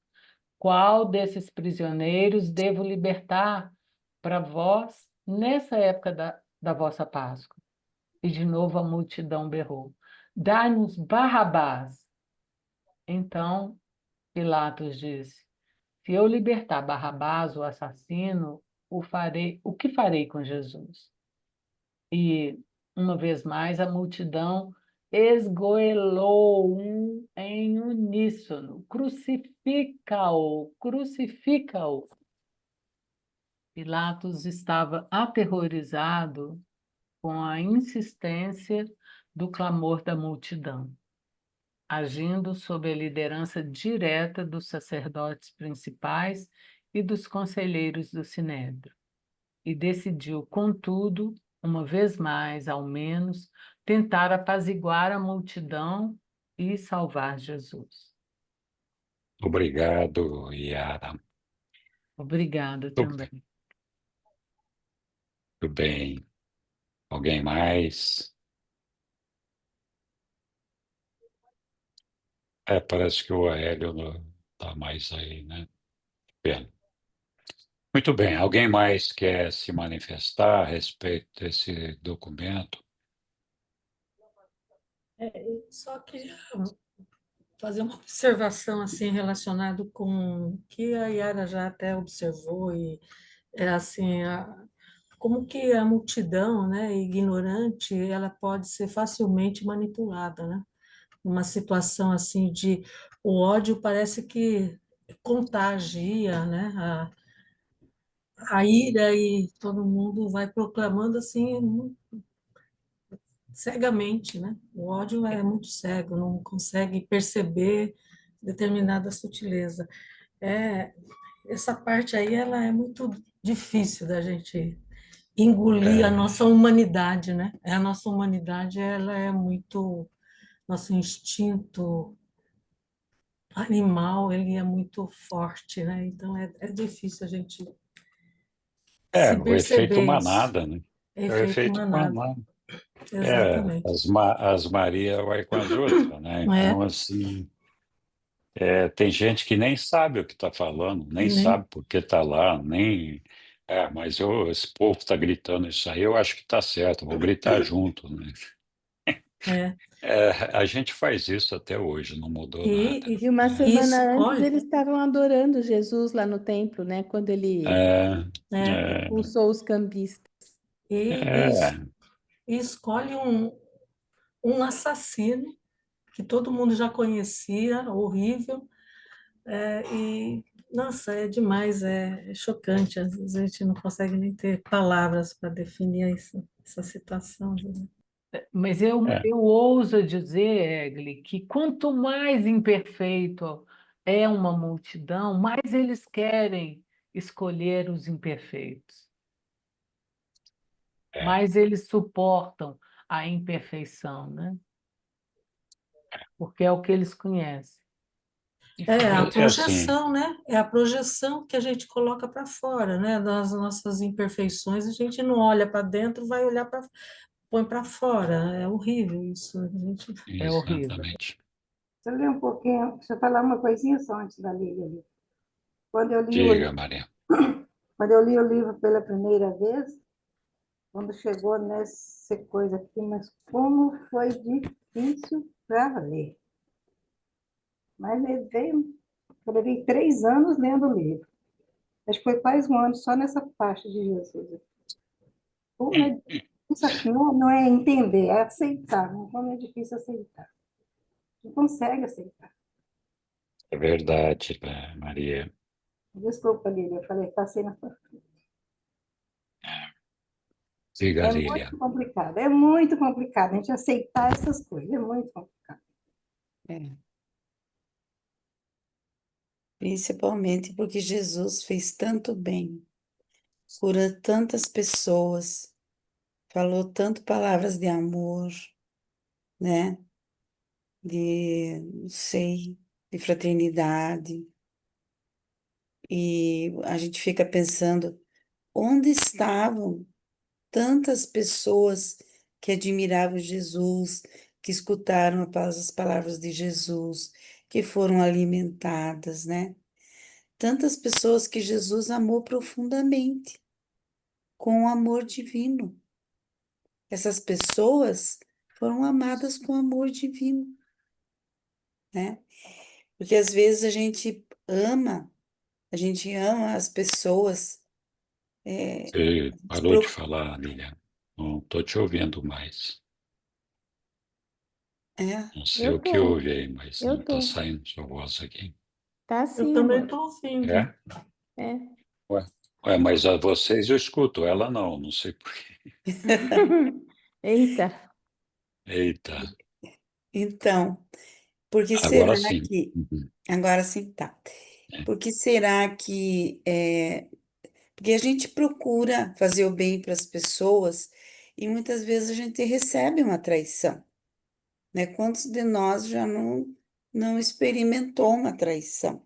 qual desses prisioneiros devo libertar para vós nessa época da vossa Páscoa? E de novo a multidão berrou: Dai-nos Barrabás. Então Pilatos disse: Se eu libertar Barrabás, o assassino, o que farei com Jesus? E, uma vez mais, a multidão esgoelou em uníssono: Crucifica-o! Crucifica-o! Pilatos estava aterrorizado com a insistência do clamor da multidão, agindo sob a liderança direta dos sacerdotes principais e dos conselheiros do Sinédrio, e decidiu, contudo, uma vez mais, ao menos, tentar apaziguar a multidão e salvar Jesus. Obrigado, Yara. Obrigada Tudo também. bem. Alguém mais? Parece que o Aélio não está mais aí, né? Pena. Muito bem. Alguém mais quer se manifestar a respeito desse documento? Eu só queria fazer uma observação assim relacionado com o que a Yara já até observou e é assim como que a multidão, né, ignorante, ela pode ser facilmente manipulada, né? Uma situação assim de o ódio parece que contagia, né? A ira e todo mundo vai proclamando assim cegamente, né? O ódio é muito cego, não consegue perceber determinada sutileza. É, essa parte aí ela é muito difícil da gente engolir a É, nossa humanidade, né? A nossa humanidade ela é muito nosso instinto animal, ele é muito forte, né? Então é difícil a gente se o efeito perceber isso. manada, né? É o Efeito efeito manada, manada. exatamente. As Maria vai com as outras, né? Então, É, assim, tem gente que nem sabe o que está falando, nem né? sabe por que está lá, nem. Mas esse povo está gritando isso aí, eu acho que está certo, vou gritar junto, né? É. A gente faz isso até hoje, não mudou nada. E uma E semana antes escolhe, eles estavam adorando Jesus lá no templo, né? Quando ele É, é, é, expulsou os cambistas. e, é, e escolhe um assassino que todo mundo já conhecia, horrível, e nossa, é demais, é chocante. Às vezes a gente não consegue nem ter palavras para definir isso, essa situação. Né? Mas eu, é, eu ouso dizer, Egli, que quanto mais imperfeito é uma multidão, mais eles querem escolher os imperfeitos, é. mais eles suportam a imperfeição, né? Porque é o que eles conhecem. É a É assim, projeção, né? É a projeção que a gente coloca para fora, né? Das nossas imperfeições, a gente não olha para dentro, vai olhar para põe para fora. É horrível isso. A gente... É horrível. exatamente. Eu li um pouquinho, deixa eu falar uma coisinha só antes da Lívia ali. Quando eu li o, Diga, Maria. quando eu li o livro pela primeira vez, quando chegou nessa coisa aqui, mas como foi difícil para ler. Mas eu levei 3 anos lendo o livro. Acho que foi quase um ano só nessa parte de Jesus. Como é, isso aqui não é entender, é aceitar. Como é difícil aceitar. Não consegue aceitar. É verdade, Maria. Desculpa, Lívia, eu falei, passei na sua. Diga, É Lília. muito complicado, é muito complicado a gente aceitar essas coisas, é muito complicado. É. Principalmente porque Jesus fez tanto bem, curou tantas pessoas, falou tanto palavras de amor, né? Não sei, de fraternidade. E a gente fica pensando, onde estavam tantas pessoas que admiravam Jesus, que escutaram as palavras de Jesus, que foram alimentadas, né? Tantas pessoas que Jesus amou profundamente, com o amor divino. Essas pessoas foram amadas com amor divino, né? Porque às vezes a gente ama as pessoas, Você se parou de falar, Lília. Não estou te ouvindo mais. é, Não sei Eu o que tô, houve aí, mas não eu está tô. saindo sua voz aqui. Tá Eu sim, também amor. estou ouvindo. É? É. Ué, mas a vocês eu escuto, ela não sei por quê. Eita, Eita, então, por que será agora sim. que, Uhum. agora sim tá, É, por que será que, porque a gente procura fazer o bem para as pessoas e muitas vezes a gente recebe uma traição, né? Quantos de nós já não experimentou uma traição?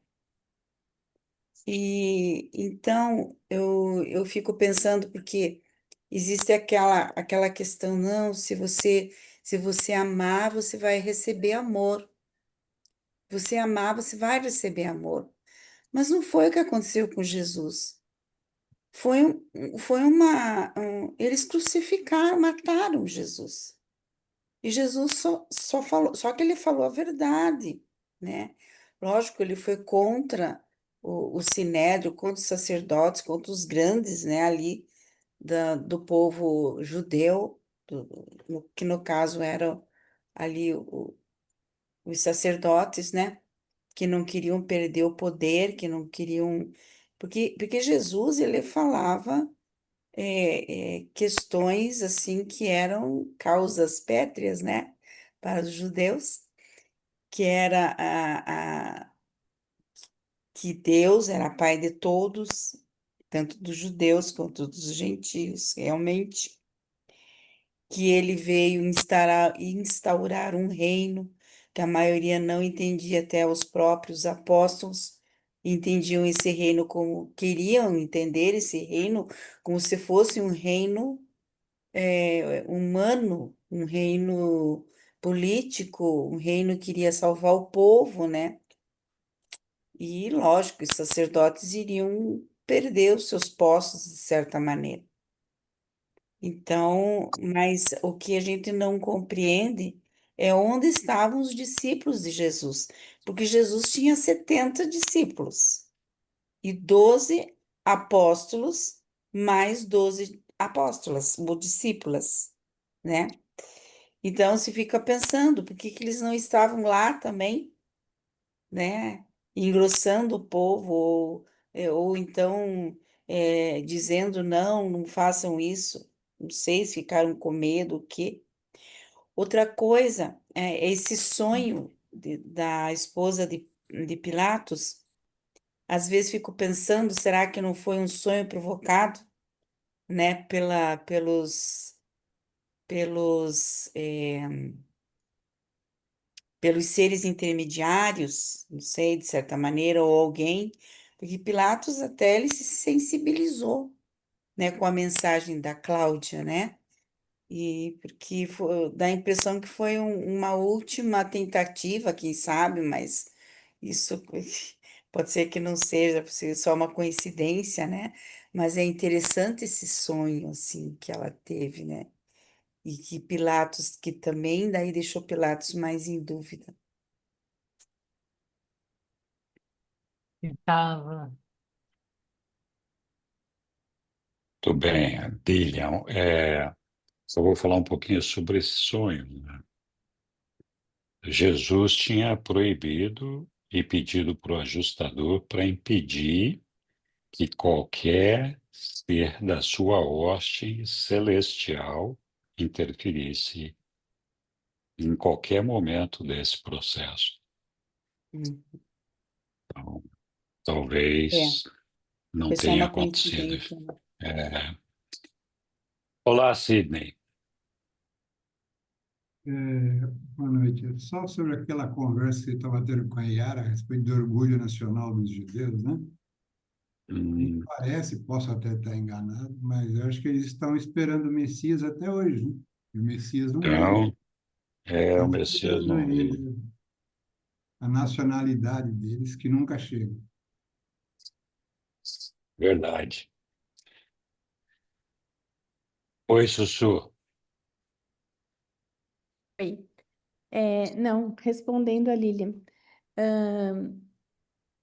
E então eu fico pensando porque existe aquela questão, não, se você amar, você vai receber amor. Você amar, você vai receber amor. Mas não foi o que aconteceu com Jesus. Eles crucificaram, mataram Jesus. E Jesus só falou, só que ele falou a verdade, né? Lógico, ele foi contra o Sinédrio, contra os sacerdotes, contra os grandes, né, ali do povo judeu, que no caso eram ali os sacerdotes, né? Que não queriam perder o poder, que não queriam. Porque Jesus, ele falava questões assim que eram causas pétreas, né? Para os judeus, que era que Deus era pai de todos, tanto dos judeus quanto dos gentios, realmente, que ele veio instaurar um reino que a maioria não entendia, até os próprios apóstolos entendiam esse reino como, queriam entender esse reino como se fosse um reino humano, um reino político, um reino que iria salvar o povo, né? E, lógico, os sacerdotes iriam perder os seus postos de certa maneira. Então, mas o que a gente não compreende é onde estavam os discípulos de Jesus, porque Jesus tinha 70 discípulos e 12 apóstolos, mais 12 apóstolas, ou discípulas, né? Então, se fica pensando, por que que eles não estavam lá também, né? Engrossando o povo, ou então dizendo, não, não façam isso. Não sei se ficaram com medo, o quê. Outra coisa, esse sonho da esposa de Pilatos, às vezes fico pensando, será que não foi um sonho provocado, né, pelos, pelos seres intermediários, não sei, de certa maneira, ou alguém, porque Pilatos até ele se sensibilizou, né, com a mensagem da Cláudia, né? E porque dá a impressão que foi uma última tentativa, quem sabe, mas isso pode ser que não seja, pode ser só uma coincidência, né? Mas é interessante esse sonho, assim, que ela teve, né? E que Pilatos, que também daí deixou Pilatos mais em dúvida. Estava. Muito bem, Dillian. Só vou falar um pouquinho sobre esse sonho, né? Jesus tinha proibido e pedido para o ajustador para impedir que qualquer ser da sua hoste celestial interferisse em qualquer momento desse processo. Hum. Então, É, talvez não foi só tenha uma acontecido. coincidência, né? É. Olá, Sidney. Boa noite. Só sobre aquela conversa que você estava tendo com a Yara a respeito do orgulho nacional dos judeus, né? Me Hum, parece, posso até estar enganado, mas eu acho que eles estão esperando o Messias até hoje, né? E o Messias não veio. Então, o Estão Messias esperando não ainda veio. a nacionalidade deles, que nunca chega. Verdade. Oi, Sussu. Oi. Não, respondendo a Lilian.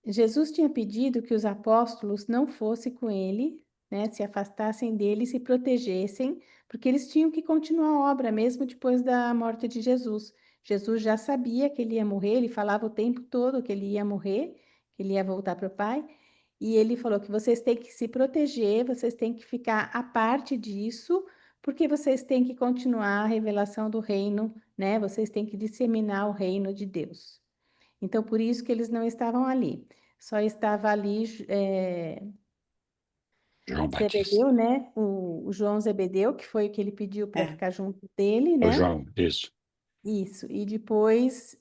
Jesus tinha pedido que os apóstolos não fossem com ele, né, se afastassem dele e se protegessem, porque eles tinham que continuar a obra mesmo depois da morte de Jesus. Jesus já sabia que ele ia morrer, ele falava o tempo todo que ele ia morrer, que ele ia voltar para o Pai, e ele falou que vocês têm que se proteger, vocês têm que ficar à parte disso, porque vocês têm que continuar a revelação do reino, né? Vocês têm que disseminar o reino de Deus. Então, por isso que eles não estavam ali. Só estava ali João Batista. Zebedeu, né? O João Zebedeu, que foi o que ele pediu para É. ficar junto dele, O né? João, isso. Isso. E depois,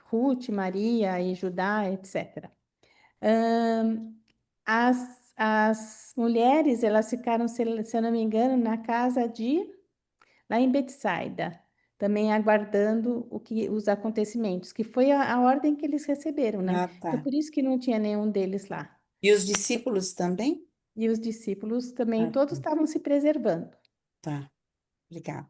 Ruth, Maria e Judá, etc. As mulheres, elas ficaram, se eu não me engano, na casa lá em Betsaida, também aguardando os acontecimentos, que foi a ordem que eles receberam, né? Ah, Então, tá. por isso que não tinha nenhum deles lá. E os discípulos também? E os discípulos também, Ah, todos estavam se preservando. tá. Obrigada.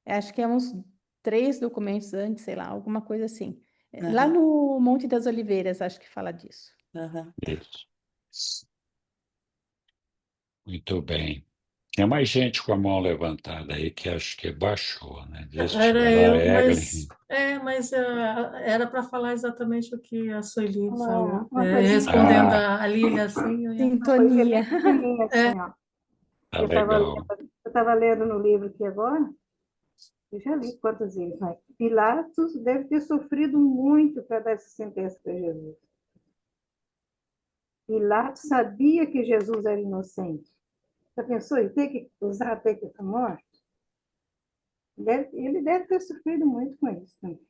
Acho que é uns 3 documentos antes, sei lá, alguma coisa assim. Lá Aham, no Monte das Oliveiras, acho que fala disso. aham. Isso. Muito bem. Tem mais gente com a mão levantada aí que acho que baixou, né? Deixa Era eu lá, eu, Eglin. mas era para falar exatamente o que a Sueli falou. Uma coisinha, Respondendo Ah, a Lília, assim, eu ia uma falar. coisinha Sintonia. bem pequenininha assim, ó. tá Eu estava legal. lendo no livro aqui agora, eu já li quantas vezes, mas Pilatos deve ter sofrido muito para dar essa sentença para Jesus. Pilatos sabia que Jesus era inocente. Já pensou em ter que usar até que a morte? Ele deve ter sofrido muito com isso também.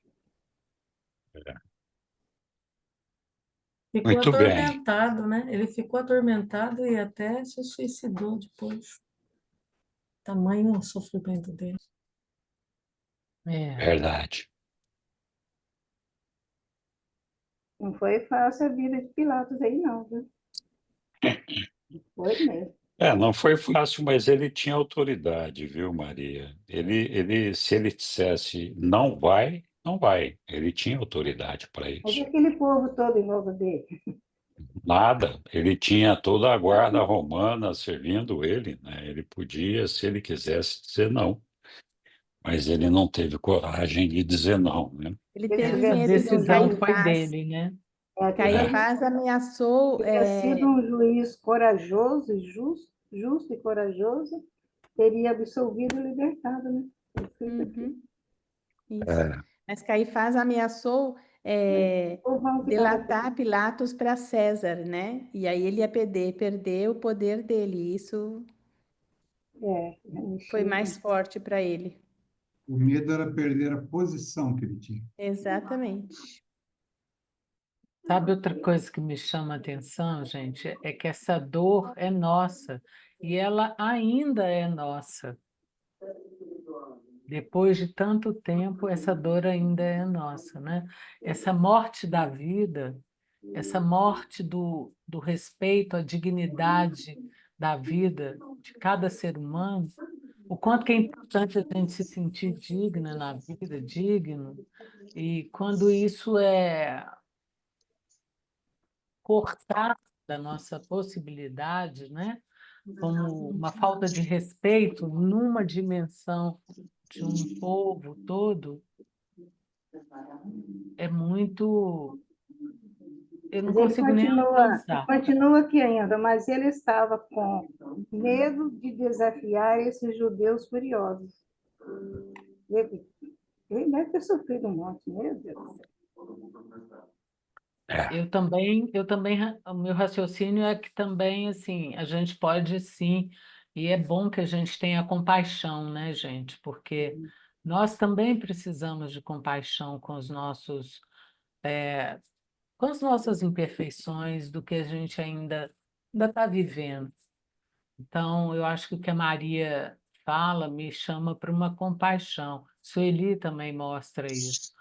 Ficou Muito bem. atormentado, né? Ele ficou atormentado e até se suicidou depois. Tamanho sofrimento dele. É. Verdade. Não foi fácil a vida de Pilatos aí, não, viu? Foi mesmo. Não foi fácil, mas ele tinha autoridade, viu, Maria? Se ele dissesse não vai, não vai. Ele tinha autoridade para Mas e isso. aquele povo todo em volta dele? Nada. Ele tinha toda a guarda romana servindo ele, né? Ele podia, se ele quisesse, dizer não, mas ele não teve coragem de dizer não, né? Ele Se ele teve A tivesse medo sido de um decisão juiz, foi Caifás. dele, né? É, Caifás ameaçou. tivesse sido um juiz corajoso e justo e corajoso, teria absolvido e libertado, né? Foi feito aqui. Uhum, isso. é, Mas Caifás ameaçou O povão que estava delatar Pilatos para César, né? E aí ele ia perder o poder dele. Isso foi mexendo. mais forte para ele. O medo era perder a posição que ele tinha. Exatamente. Sabe outra coisa que me chama a atenção, gente? É que essa dor é nossa e ela ainda é nossa. Depois de tanto tempo, essa dor ainda é nossa, né? Essa morte da vida, essa morte do respeito à dignidade da vida de cada ser humano, o quanto que é importante a gente se sentir digna na vida, digno, e quando isso é cortar da nossa possibilidade, né? Como uma falta de respeito numa dimensão de um povo todo, é muito. Eu não Mas ele consigo nem alcançar. continua aqui ainda, mas ele estava com medo de desafiar esses judeus furiosos. Ele, ele deve ter sofrido um monte, meu Deus do céu. é. O meu raciocínio é que também, assim, a gente pode sim, e é bom que a gente tenha compaixão, né, gente? Porque nós também precisamos de compaixão com as nossas imperfeições, do que a gente ainda está vivendo. Então, eu acho que o que a Maria fala me chama para uma compaixão. Sueli também mostra isso.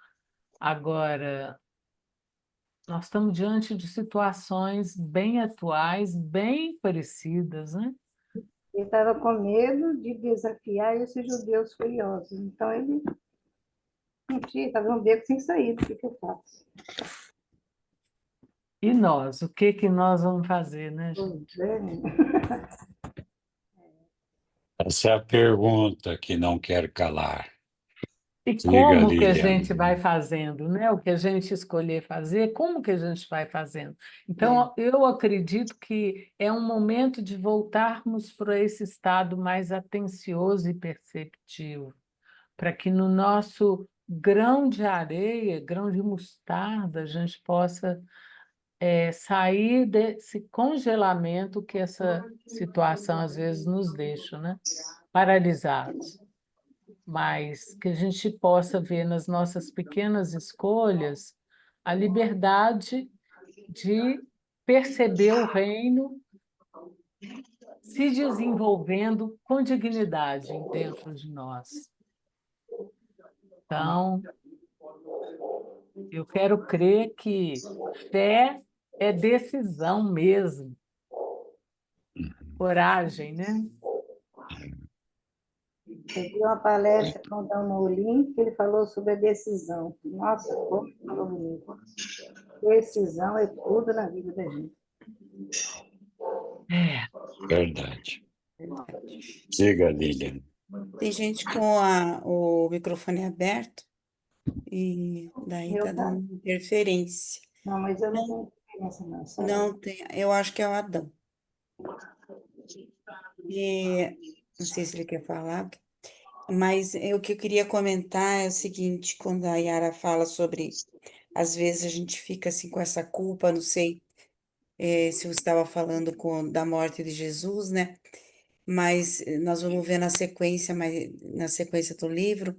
Agora, nós estamos diante de situações bem atuais, bem parecidas, né? Ele estava com medo de desafiar esses judeus furiosos. Então, ele não tinha, estava num beco sem saída. O que eu faço? E nós, o que que nós vamos fazer, né, gente? Pois é. Essa é a pergunta que não quer calar. E Diga, como que a Lilian. gente vai fazendo, né? O que a gente escolher fazer, como que a gente vai fazendo? Então, eu acredito que é um momento de voltarmos para esse estado mais atencioso e perceptivo, para que no nosso grão de areia, grão de mostarda, a gente possa sair desse congelamento que essa situação às vezes nos deixa, né? Paralisados, mas que a gente possa ver nas nossas pequenas escolhas a liberdade de perceber o reino se desenvolvendo com dignidade dentro de nós. Então, eu quero crer que fé é decisão mesmo. coragem, né? Eu vi uma palestra com o Dan Molin, que ele falou sobre a decisão. Nossa, como ele falou bonito. Decisão é tudo na vida da gente. É. Verdade. Verdade. Diga, Lilian. Tem gente com o microfone aberto e daí Eu tá tá. dando interferência. Não, mas eu não Não, tenho experiência, não. Só eu. não tem, eu acho que é o Adão. E não sei se ele quer falar, mas o que eu queria comentar é o seguinte, quando a Yara fala sobre, às vezes a gente fica assim com essa culpa, não sei se você estava falando da morte de Jesus, né? Mas nós vamos ver na sequência do livro,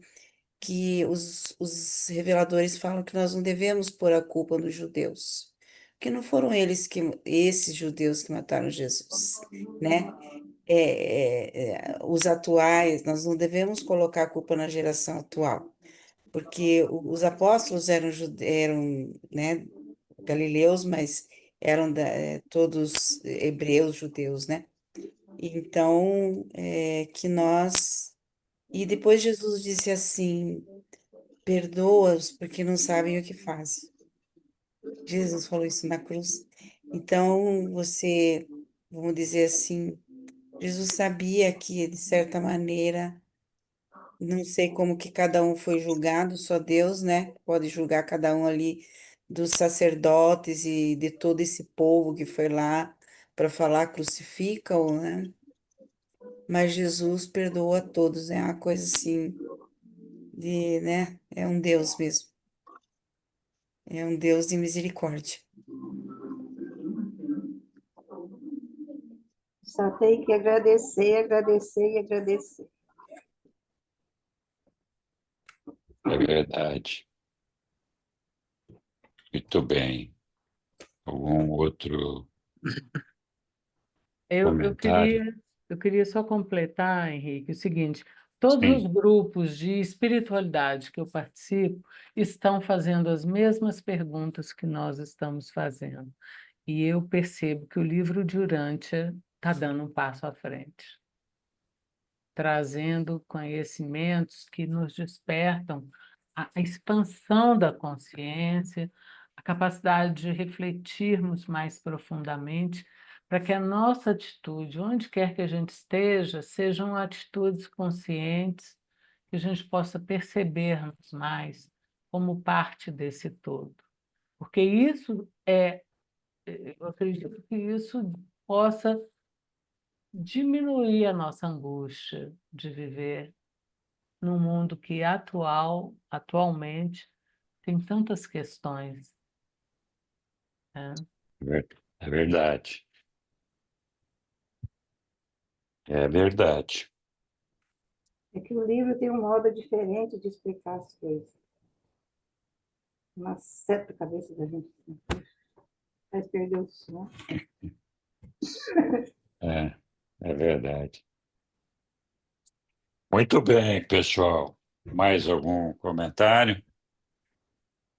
que os reveladores falam que nós não devemos pôr a culpa nos judeus, porque não foram esses judeus que mataram Jesus, né? Os atuais, nós não devemos colocar a culpa na geração atual, porque os apóstolos eram, né, galileus, mas eram todos hebreus, judeus, né? Então, que nós. E depois Jesus disse assim: perdoa-os, porque não sabem o que fazem. Jesus falou isso na cruz. Então, vamos dizer assim, Jesus sabia que, de certa maneira, não sei como que cada um foi julgado, só Deus, né? Pode julgar cada um ali dos sacerdotes e de todo esse povo que foi lá para falar crucifica-o, né? Mas Jesus perdoa a todos, é uma coisa assim né? É um Deus mesmo. É um Deus de misericórdia. Só tem que agradecer, agradecer e agradecer. É verdade. Muito bem. Algum outro Eu comentário? queria só completar, Henrique, o seguinte: todos os Sim, grupos de espiritualidade que eu participo estão fazendo as mesmas perguntas que nós estamos fazendo. E eu percebo que o livro de Urântia está dando um passo à frente, trazendo conhecimentos que nos despertam a expansão da consciência, a capacidade de refletirmos mais profundamente, para que a nossa atitude, onde quer que a gente esteja, sejam atitudes conscientes, que a gente possa percebermos mais como parte desse todo. Porque eu acredito que isso possa diminuir a nossa angústia de viver num mundo que atualmente tem tantas questões, né? é verdade. É verdade. É que o livro tem um modo diferente de explicar as coisas. Uma certa cabeça da gente faz perder o som. É verdade. Muito bem, pessoal. Mais algum comentário?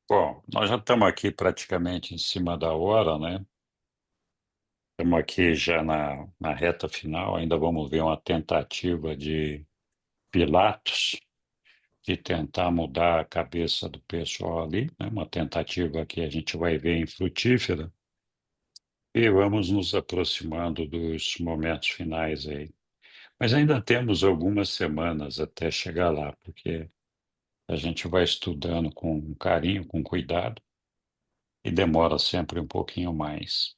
Bom, nós já estamos aqui praticamente em cima da hora, né? Estamos aqui já na reta final, ainda vamos ver uma tentativa de Pilatos de tentar mudar a cabeça do pessoal ali, né? Uma tentativa que a gente vai ver infrutífera. E vamos nos aproximando dos momentos finais aí. Mas ainda temos algumas semanas até chegar lá, porque a gente vai estudando com carinho, com cuidado, e demora sempre um pouquinho mais.